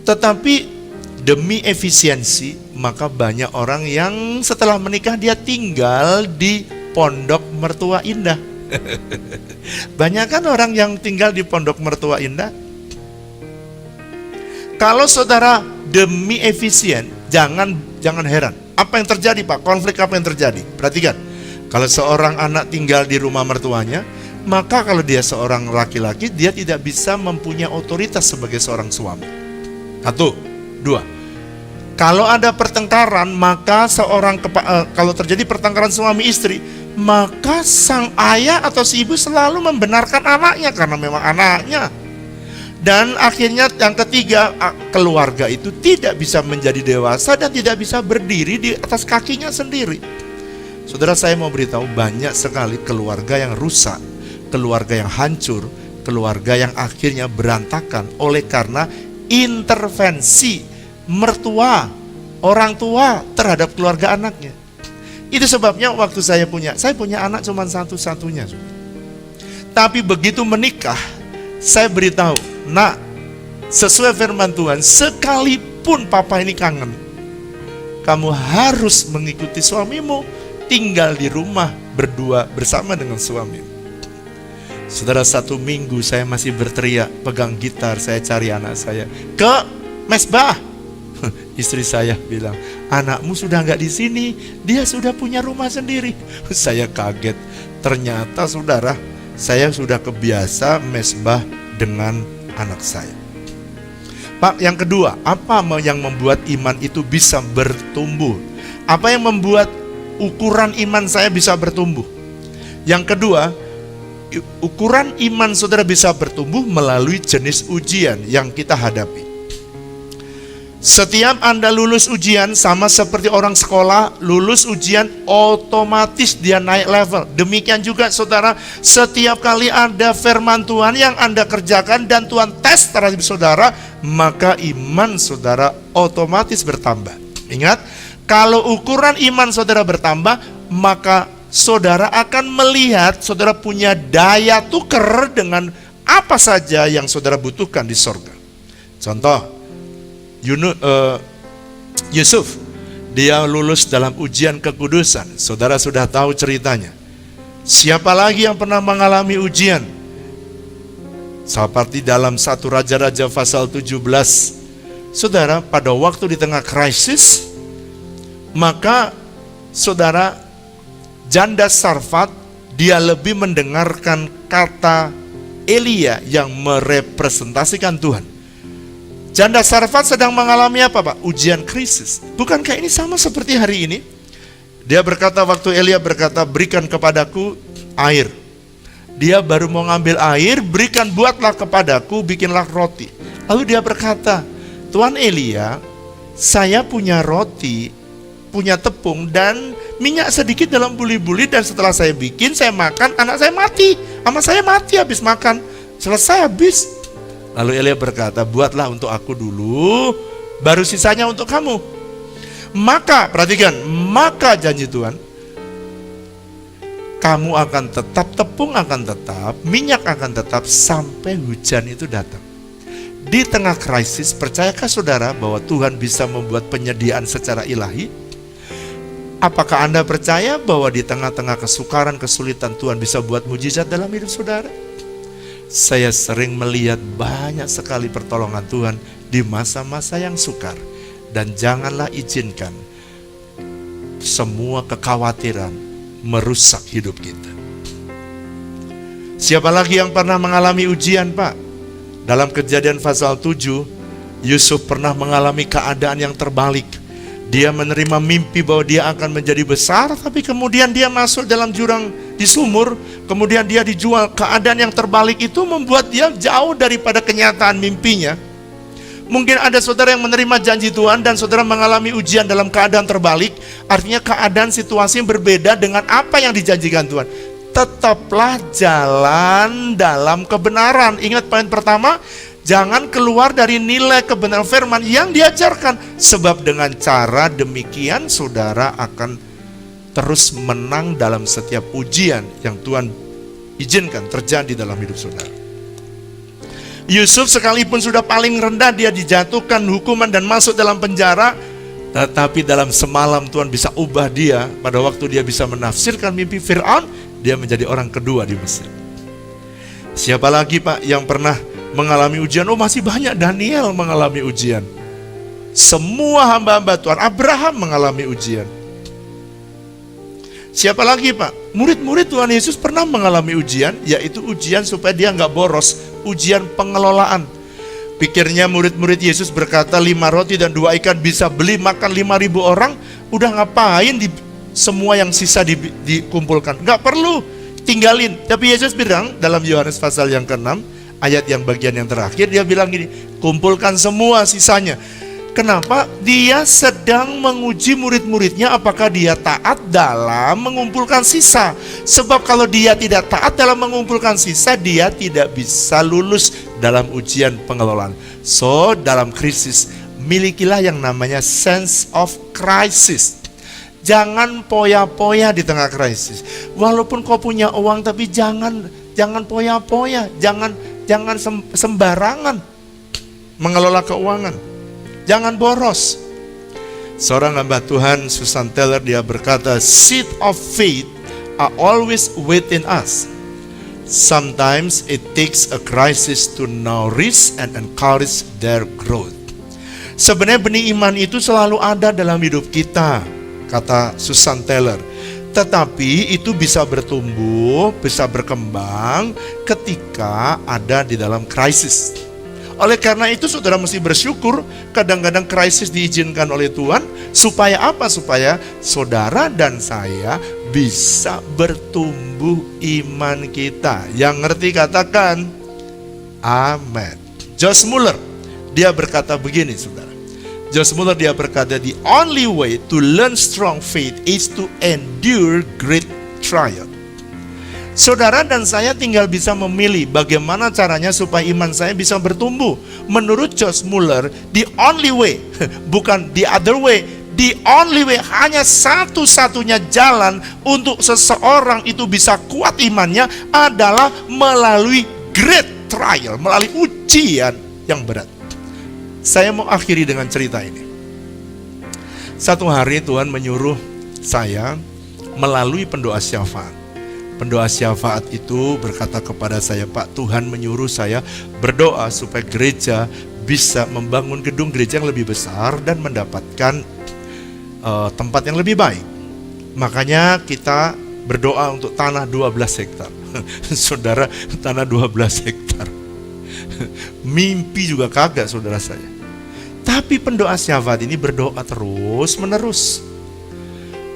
Tetapi demi efisiensi, maka banyak orang yang setelah menikah dia tinggal di pondok mertua indah. Banyak kan orang yang tinggal di pondok mertua indah. Kalau saudara demi efisien, jangan heran. Apa yang terjadi Pak? Konflik apa yang terjadi? Perhatikan. Kalau seorang anak tinggal di rumah mertuanya, maka kalau dia seorang laki-laki, dia tidak bisa mempunyai otoritas sebagai seorang suami. 1, 2. Kalau ada pertengkaran, maka kalau terjadi pertengkaran suami istri, maka sang ayah atau si ibu selalu membenarkan anaknya karena memang anaknya. Dan akhirnya yang ketiga, keluarga itu tidak bisa menjadi dewasa dan tidak bisa berdiri di atas kakinya sendiri. Saudara, saya mau beritahu, banyak sekali keluarga yang rusak, keluarga yang hancur, keluarga yang akhirnya berantakan oleh karena intervensi mertua, orang tua terhadap keluarga anaknya. Itu sebabnya waktu saya punya anak cuma satu-satunya. Tapi begitu menikah, saya beritahu, nak, sesuai firman Tuhan, sekalipun papa ini kangen, kamu harus mengikuti suamimu, tinggal di rumah berdua bersama dengan suamimu. Saudara, 1 minggu saya masih berteriak, pegang gitar, saya cari anak saya ke mesbah. Istri saya bilang, anakmu sudah nggak di sini, dia sudah punya rumah sendiri. Saya kaget, ternyata saudara, saya sudah kebiasa mesbah dengan anak saya. Pak, yang kedua, apa yang membuat iman itu bisa bertumbuh? Apa yang membuat ukuran iman saya bisa bertumbuh? Yang kedua, ukuran iman saudara bisa bertumbuh melalui jenis ujian yang kita hadapi. Setiap Anda lulus ujian, sama seperti orang sekolah, lulus ujian otomatis dia naik level. Demikian juga saudara, setiap kali ada firman Tuhan yang Anda kerjakan dan Tuhan tes terhadap saudara, maka iman saudara otomatis bertambah. Ingat, kalau ukuran iman saudara bertambah, maka saudara akan melihat saudara punya daya tukar dengan apa saja yang saudara butuhkan di sorga. Contoh, Yusuf, dia lulus dalam ujian kekudusan. Saudara sudah tahu ceritanya. Siapa lagi yang pernah mengalami ujian? Seperti dalam 1 Raja-Raja pasal 17. Saudara, pada waktu di tengah krisis, maka saudara, janda Sarfat, dia lebih mendengarkan kata Elia yang merepresentasikan Tuhan. Janda Sarfat sedang mengalami apa, Pak? Ujian krisis. Bukankah ini sama seperti hari ini? Dia berkata, waktu Elia berkata, berikan kepadaku air. Dia baru mau ngambil air, berikan, buatlah kepadaku, bikinlah roti. Lalu dia berkata, Tuan Elia, saya punya roti, punya tepung, dan minyak sedikit dalam buli-buli, dan setelah saya bikin, saya makan, anak saya mati. Ama saya mati habis makan. Selesai habis. Lalu Elia berkata, buatlah untuk aku dulu, baru sisanya untuk kamu. Maka, perhatikan, maka janji Tuhan, kamu akan tetap, tepung akan tetap, minyak akan tetap, sampai hujan itu datang. Di tengah krisis, percayakah saudara bahwa Tuhan bisa membuat penyediaan secara ilahi? Apakah Anda percaya bahwa di tengah-tengah kesukaran, kesulitan, Tuhan bisa buat mujizat dalam hidup saudara? Saya sering melihat banyak sekali pertolongan Tuhan di masa-masa yang sukar. Dan janganlah izinkan semua kekhawatiran merusak hidup kita. Siapa lagi yang pernah mengalami ujian, Pak? Dalam Kejadian pasal 7, Yusuf pernah mengalami keadaan yang terbalik. Dia menerima mimpi bahwa dia akan menjadi besar, tapi kemudian dia masuk dalam jurang di sumur, kemudian dia dijual. Keadaan yang terbalik itu membuat dia jauh daripada kenyataan mimpinya. Mungkin ada saudara yang menerima janji Tuhan dan saudara mengalami ujian dalam keadaan terbalik. Artinya keadaan situasi yang berbeda dengan apa yang dijanjikan Tuhan. Tetaplah jalan dalam kebenaran. Ingat poin pertama, jangan keluar dari nilai kebenaran firman yang diajarkan. Sebab dengan cara demikian saudara akan terus menang dalam setiap ujian yang Tuhan izinkan terjadi dalam hidup saudara. Yusuf sekalipun sudah paling rendah, dia dijatuhkan hukuman dan masuk dalam penjara, tetapi dalam semalam Tuhan bisa ubah dia. Pada waktu dia bisa menafsirkan mimpi Fir'aun, dia menjadi orang kedua di Mesir. Siapa lagi, Pak, yang pernah mengalami ujian? Oh, masih banyak. Daniel mengalami ujian. Semua hamba-hamba Tuhan, Abraham mengalami ujian. Siapa lagi, Pak? Murid-murid Tuhan Yesus pernah mengalami ujian, yaitu ujian supaya dia nggak boros, ujian pengelolaan. Pikirnya murid-murid Yesus berkata 5 roti dan 2 ikan bisa beli makan 5.000 orang, udah ngapain semua yang sisa dikumpulkan? Nggak perlu, tinggalin. Tapi Yesus bilang dalam Yohanes pasal yang ke-6, ayat yang bagian yang terakhir, dia bilang gini, kumpulkan semua sisanya. Kenapa? Dia sedang menguji murid-muridnya apakah dia taat dalam mengumpulkan sisa. Sebab kalau dia tidak taat dalam mengumpulkan sisa, dia tidak bisa lulus dalam ujian pengelolaan. So, dalam krisis, milikilah yang namanya sense of crisis. Jangan poya-poya di tengah krisis. Walaupun kau punya uang, tapi jangan poya-poya, jangan sembarangan mengelola keuangan. Jangan boros. Seorang hamba Tuhan, Susan Taylor, dia berkata, seed of faith are always within us. Sometimes it takes a crisis to nourish and encourage their growth. Sebenarnya benih iman itu selalu ada dalam hidup kita, kata Susan Taylor. Tetapi itu bisa bertumbuh, bisa berkembang ketika ada di dalam krisis. Oleh karena itu saudara mesti bersyukur kadang-kadang krisis diizinkan oleh Tuhan. Supaya apa? Supaya saudara dan saya bisa bertumbuh iman kita. Yang ngerti katakan amin. Josh Muller, dia berkata begini saudara. Josh Muller dia berkata, the only way to learn strong faith is to endure great trial. Saudara dan saya tinggal bisa memilih bagaimana caranya supaya iman saya bisa bertumbuh. Menurut Josh Muller, the only way, bukan the other way, the only way, hanya satu-satunya jalan untuk seseorang itu bisa kuat imannya adalah melalui great trial, melalui ujian yang berat. Saya mau akhiri dengan cerita ini. Satu hari Tuhan menyuruh saya melalui pendoa syafaat. Pendoa syafaat itu berkata kepada saya, Pak, Tuhan menyuruh saya berdoa supaya gereja bisa membangun gedung gereja yang lebih besar dan mendapatkan tempat yang lebih baik. Makanya kita berdoa untuk tanah 12 hektar. Saudara, tanah 12 hektar. Mimpi juga kagak saudara saya. Tapi pendoa syafaat ini berdoa terus menerus.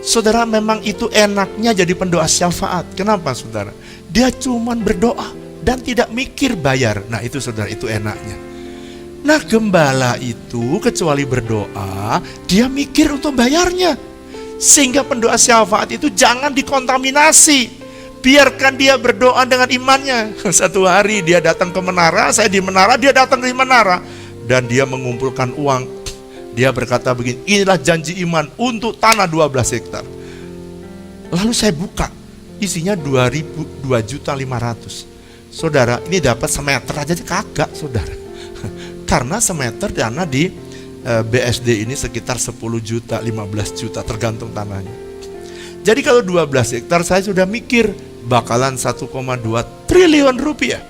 Saudara, memang itu enaknya jadi pendoa syafaat. Kenapa saudara? Dia cuman berdoa dan tidak mikir bayar. Nah itu saudara, itu enaknya. Nah gembala itu kecuali berdoa, dia mikir untuk bayarnya. Sehingga pendoa syafaat itu jangan dikontaminasi. Biarkan dia berdoa dengan imannya. Satu hari dia datang ke menara, saya di menara, dia datang di menara. Dan dia mengumpulkan uang. Dia berkata begini, inilah janji iman untuk tanah 12 hektar. Lalu saya buka, isinya 2.500. Saudara, ini dapat semeter aja kagak saudara. Karena semeter dana di BSD ini sekitar 10 juta, 15 juta tergantung tanahnya. Jadi kalau 12 hektar saya sudah mikir bakalan 1,2 triliun rupiah.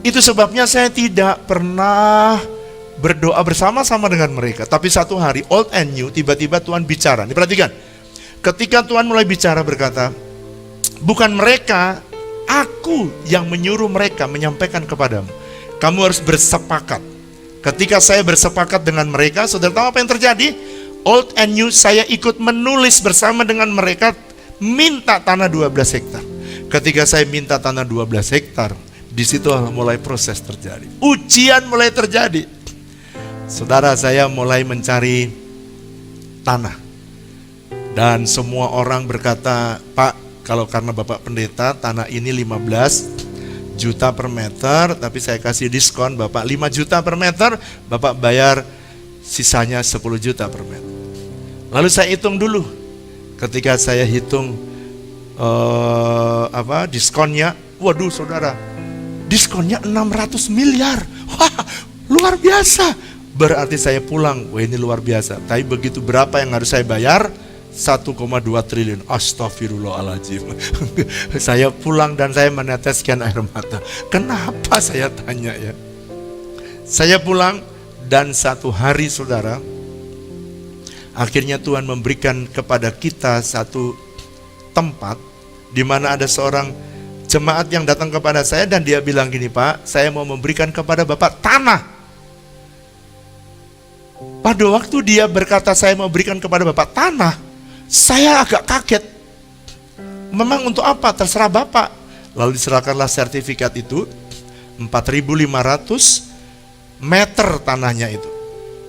Itu sebabnya saya tidak pernah berdoa bersama-sama dengan mereka. Tapi satu hari, old and new, tiba-tiba Tuhan bicara. Ini perhatikan. Ketika Tuhan mulai bicara berkata, bukan mereka, aku yang menyuruh mereka menyampaikan kepadamu. Kamu harus bersepakat. Ketika saya bersepakat dengan mereka, saudara tahu apa yang terjadi? Old and new, saya ikut menulis bersama dengan mereka, minta tanah 12 hektar. Ketika saya minta tanah 12 hektar, di situ mulai proses terjadi. Ujian mulai terjadi. Saudara, saya mulai mencari tanah. Dan semua orang berkata, Pak, kalau karena Bapak Pendeta, tanah ini 15 juta per meter, tapi saya kasih diskon, Bapak 5 juta per meter, Bapak bayar sisanya 10 juta per meter. Lalu saya hitung dulu. Ketika saya hitung diskonnya, waduh saudara, diskonnya 600 miliar. Wah, luar biasa. Berarti saya pulang, wah ini luar biasa. Tapi begitu berapa yang harus saya bayar? 1,2 triliun. Astagfirullahaladzim. Saya pulang dan saya meneteskan air mata. Kenapa saya tanya ya? Saya pulang dan satu hari saudara, akhirnya Tuhan memberikan kepada kita satu tempat di mana ada seorang jemaat yang datang kepada saya dan dia bilang gini, Pak, saya mau memberikan kepada Bapak tanah. Pada waktu dia berkata saya mau berikan kepada Bapak tanah, saya agak kaget. Memang untuk apa? Terserah Bapak. Lalu diserahkanlah sertifikat itu, 4.500 meter tanahnya itu.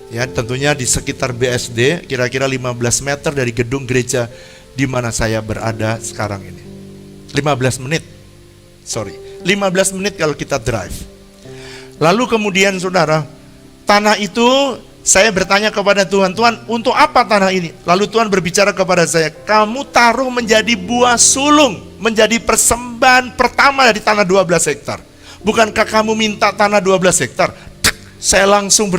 Ya, tentunya di sekitar BSD, kira-kira 15 meter dari gedung gereja di mana saya berada sekarang ini. 15 menit kalau kita drive. Lalu kemudian saudara, tanah itu saya bertanya kepada Tuhan, Tuhan untuk apa tanah ini? Lalu Tuhan berbicara kepada saya, kamu taruh menjadi buah sulung, menjadi persembahan pertama dari tanah 12 hektar. Bukankah kamu minta tanah 12 hektar? Saya langsung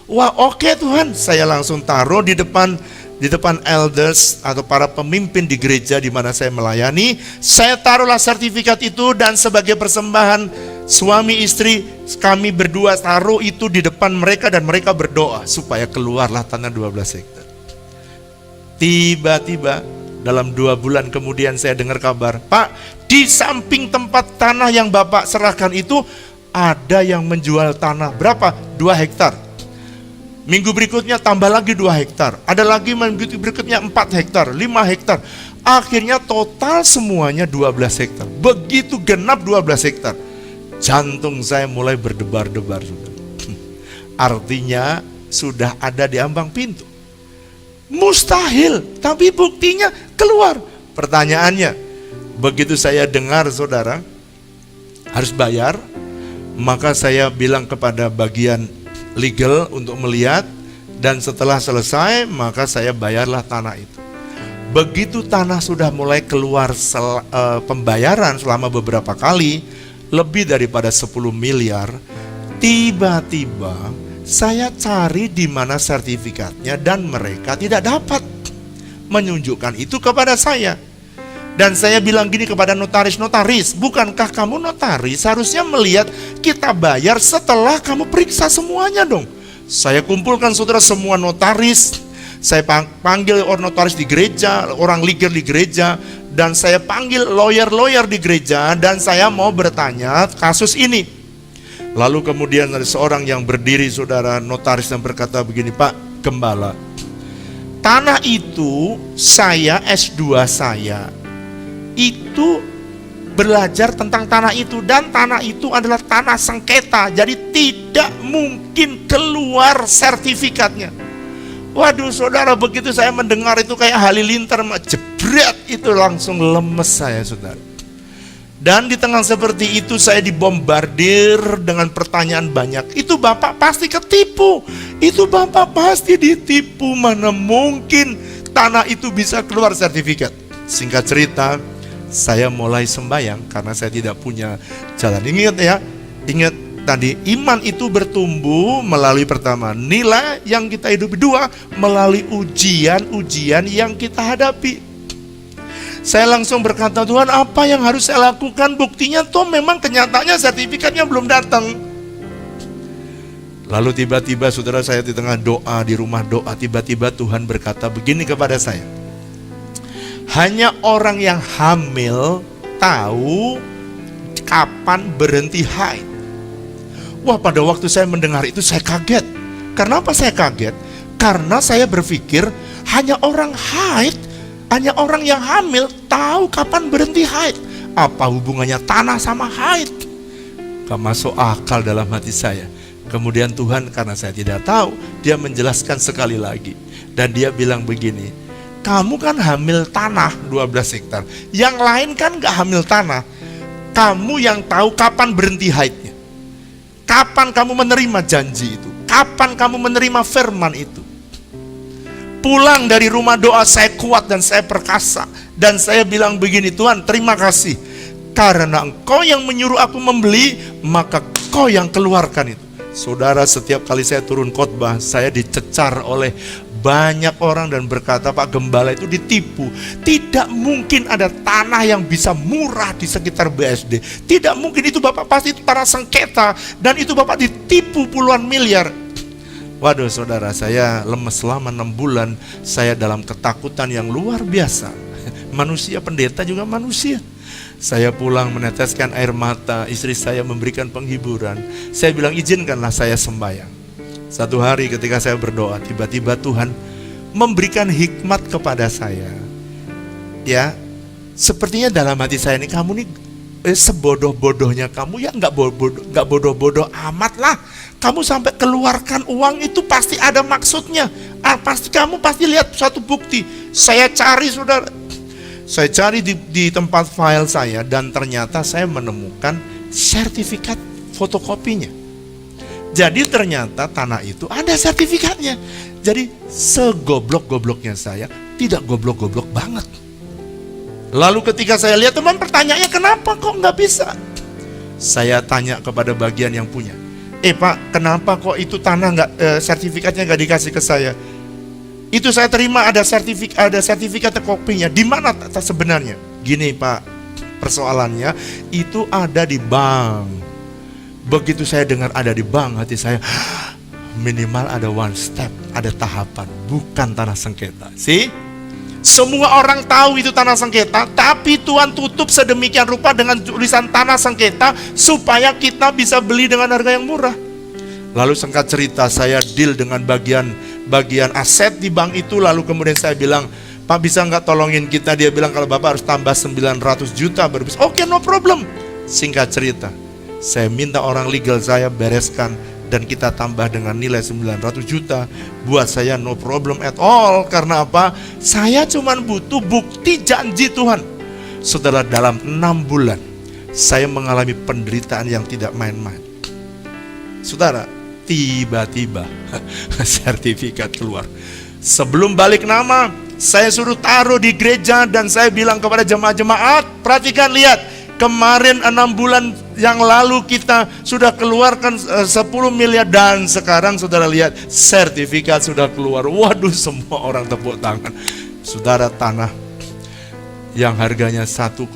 wah oke Tuhan, saya langsung taruh di depan elders atau para pemimpin di gereja di mana saya melayani. Saya taruhlah sertifikat itu dan sebagai persembahan suami istri kami berdua taruh itu di depan mereka dan mereka berdoa supaya keluarlah tanah 12 hektar. Tiba-tiba dalam 2 bulan kemudian saya dengar kabar, Pak, di samping tempat tanah yang Bapak serahkan itu ada yang menjual tanah berapa? 2 hektar. Minggu berikutnya tambah lagi 2 hektar. Ada lagi minggu berikutnya 4 hektar, 5 hektar. Akhirnya total semuanya 12 hektar. Begitu genap 12 hektar. Jantung saya mulai berdebar-debar. Artinya sudah ada di ambang pintu. Mustahil, tapi buktinya keluar. Pertanyaannya, begitu saya dengar saudara harus bayar, maka saya bilang kepada bagian legal untuk melihat, dan setelah selesai maka saya bayarlah tanah itu. Begitu tanah sudah mulai keluar pembayaran selama beberapa kali, lebih daripada 10 miliar, tiba-tiba saya cari di mana sertifikatnya dan mereka tidak dapat menunjukkan itu kepada saya. Dan saya bilang gini kepada notaris, bukankah kamu notaris harusnya melihat kita bayar setelah kamu periksa semuanya dong. Saya kumpulkan saudara semua notaris, saya panggil orang notaris di gereja, orang legal di gereja, dan saya panggil lawyer di gereja, dan saya mau bertanya kasus ini. Lalu kemudian ada seorang yang berdiri saudara notaris dan berkata begini, Pak Gembala, tanah itu saya S2 saya itu belajar tentang tanah itu, dan tanah itu adalah tanah sengketa, jadi tidak mungkin keluar sertifikatnya. Waduh saudara, begitu saya mendengar itu kayak halilintar, jebret, itu langsung lemes saya saudara. Dan di tengah seperti itu saya dibombardir dengan pertanyaan banyak. Itu Bapak pasti ketipu, itu Bapak pasti ditipu, mana mungkin tanah itu bisa keluar sertifikat. Singkat cerita, saya mulai sembahyang karena saya tidak punya jalan. Ingat tadi, iman itu bertumbuh melalui pertama nilai yang kita hidupi, 2 melalui ujian yang kita hadapi. Saya langsung berkata, Tuhan apa yang harus saya lakukan? Buktinya toh memang kenyataannya sertifikatnya belum datang. Lalu tiba-tiba saudara, saya di tengah doa, di rumah doa, tiba-tiba Tuhan berkata begini kepada saya, hanya orang yang hamil tahu kapan berhenti haid. Wah, pada waktu saya mendengar itu saya kaget. Kenapa saya kaget? Karena saya berpikir hanya orang yang hamil tahu kapan berhenti haid. Apa hubungannya tanah sama haid? Gak masuk akal dalam hati saya. Kemudian Tuhan, karena saya tidak tahu, dia menjelaskan sekali lagi. Dan dia bilang begini, kamu kan hamil tanah 12 hektar. Yang lain kan gak hamil tanah. Kamu yang tahu kapan berhenti haidnya. Kapan kamu menerima janji itu. Kapan kamu menerima firman itu. Pulang dari rumah doa saya kuat dan saya perkasa. Dan saya bilang begini, Tuhan terima kasih. Karena Engkau yang menyuruh aku membeli, maka Engkau yang keluarkan itu. Saudara, setiap kali saya turun khotbah, saya dicecar oleh banyak orang dan berkata, Pak Gembala itu ditipu. Tidak mungkin ada tanah yang bisa murah di sekitar BSD. Tidak mungkin, itu Bapak pasti itu tanah sengketa, dan itu Bapak ditipu puluhan miliar. Waduh saudara, saya lemes selama 6 bulan. Saya dalam ketakutan yang luar biasa. Manusia, pendeta juga manusia. Saya pulang meneteskan air mata, istri saya memberikan penghiburan. Saya bilang, izinkanlah saya sembahyang. Satu hari ketika saya berdoa, tiba-tiba Tuhan memberikan hikmat kepada saya. Ya, sepertinya dalam hati saya ini, kamu nih sebodoh-bodohnya kamu ya nggak bodoh-bodoh amat lah. Kamu sampai keluarkan uang itu pasti ada maksudnya. Kamu pasti lihat suatu bukti. Saya cari saudara, saya cari di tempat file saya dan ternyata saya menemukan sertifikat fotokopinya. Jadi ternyata tanah itu ada sertifikatnya. Jadi segoblok-gobloknya saya, tidak goblok-goblok banget. Lalu ketika saya lihat, teman pertanyaannya kenapa kok nggak bisa? Saya tanya kepada bagian yang punya. Pak, kenapa kok itu tanah sertifikatnya nggak dikasih ke saya? Itu saya terima ada sertifikat kopinya. Di mana sebenarnya? Gini Pak, persoalannya itu ada di bank. Begitu saya dengar ada di bank, hati saya minimal ada one step, ada tahapan, bukan tanah sengketa. Semua orang tahu itu tanah sengketa, tapi Tuhan tutup sedemikian rupa dengan tulisan tanah sengketa supaya kita bisa beli dengan harga yang murah. Lalu singkat cerita, saya deal dengan bagian aset di bank itu. Lalu kemudian saya bilang, Pak bisa nggak tolongin kita? Dia bilang kalau Bapak harus tambah 900 juta baru bisa. Oke, no problem. Singkat cerita, saya minta orang legal saya bereskan dan kita tambah dengan nilai 900 juta. Buat saya no problem at all. Karena apa? Saya cuma butuh bukti janji Tuhan. Saudara, dalam 6 bulan saya mengalami penderitaan yang tidak main-main. Saudara, tiba-tiba sertifikat keluar. Sebelum balik nama, saya suruh taruh di gereja dan saya bilang kepada jemaat-jemaat, perhatikan, lihat, kemarin 6 bulan yang lalu kita sudah keluarkan 10 miliar dan sekarang saudara lihat sertifikat sudah keluar. Waduh, semua orang tepuk tangan. Saudara, tanah yang harganya 1,2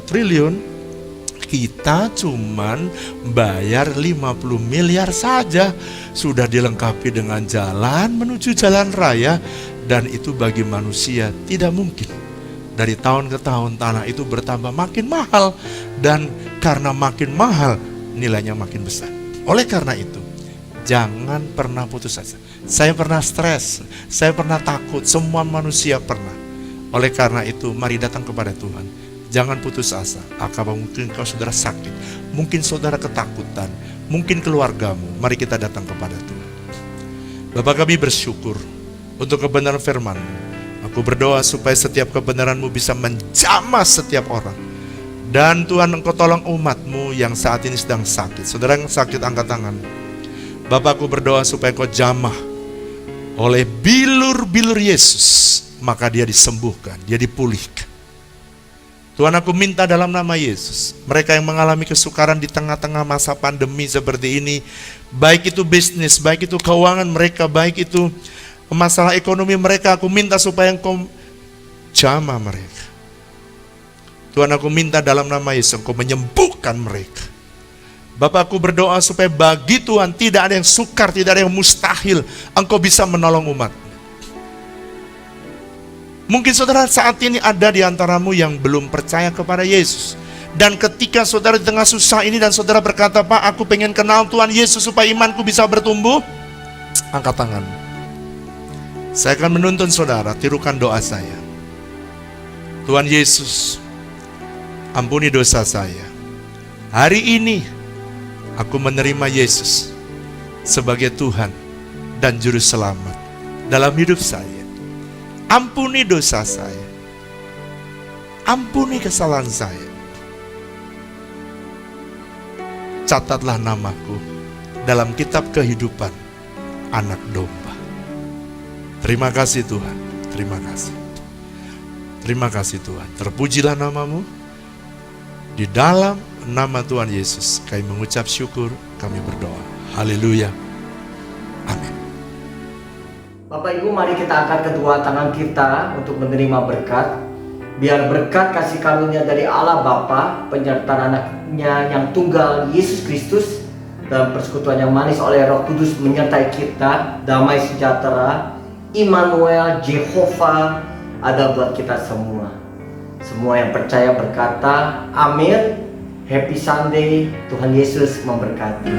triliun kita cuman bayar 50 miliar saja. Sudah dilengkapi dengan jalan menuju jalan raya, dan itu bagi manusia tidak mungkin. Dari tahun ke tahun tanah itu bertambah makin mahal, dan karena makin mahal nilainya makin besar. Oleh karena itu, jangan pernah putus asa. Saya pernah stres, saya pernah takut, semua manusia pernah. Oleh karena itu, mari datang kepada Tuhan. Jangan putus asa. Apakah mungkin kau saudara sakit, mungkin saudara ketakutan, mungkin keluargamu. Mari kita datang kepada Tuhan. Bapa, kami bersyukur untuk kebenaran firman-Mu. Aku berdoa supaya setiap kebenaran-Mu bisa menjamah setiap orang. Dan Tuhan, Engkau tolong umat-Mu yang saat ini sedang sakit. Saudara yang sakit, angkat tangan. Bapak, aku berdoa supaya Engkau jamah oleh bilur-bilur Yesus. Maka dia disembuhkan, dia dipulihkan. Tuhan, aku minta dalam nama Yesus, mereka yang mengalami kesukaran di tengah-tengah masa pandemi seperti ini, baik itu bisnis, baik itu keuangan mereka, baik itu masalah ekonomi mereka, aku minta supaya Engkau jamah mereka. Tuhan, aku minta dalam nama Yesus, Engkau menyembuhkan mereka. Bapak, aku berdoa supaya bagi Tuhan tidak ada yang sukar, tidak ada yang mustahil. Engkau bisa menolong umat. Mungkin saudara saat ini ada di antaramu yang belum percaya kepada Yesus. Dan ketika saudara di tengah susah ini dan saudara berkata, Pak, aku pengen kenal Tuhan Yesus supaya imanku bisa bertumbuh. Angkat tangan. Saya akan menuntun saudara, tirukan doa saya. Tuhan Yesus, ampuni dosa saya. Hari ini aku menerima Yesus sebagai Tuhan dan Juru Selamat dalam hidup saya. Ampuni dosa saya, ampuni kesalahan saya. Catatlah namaku dalam kitab kehidupan anak domba. Terima kasih Tuhan, terima kasih. Terima kasih Tuhan, terpujilah namamu. Di dalam nama Tuhan Yesus kami mengucap syukur, kami berdoa. Haleluya, amin. Bapak Ibu, mari kita angkat kedua tangan kita untuk menerima berkat. Biar berkat kasih karunia dari Allah Bapa, penyertaan anaknya yang tunggal Yesus Kristus, dan persekutuan yang manis oleh Roh Kudus menyertai kita. Damai sejahtera Immanuel Jehovah ada buat kita semua. Semua yang percaya berkata amin. Happy Sunday, Tuhan Yesus memberkati.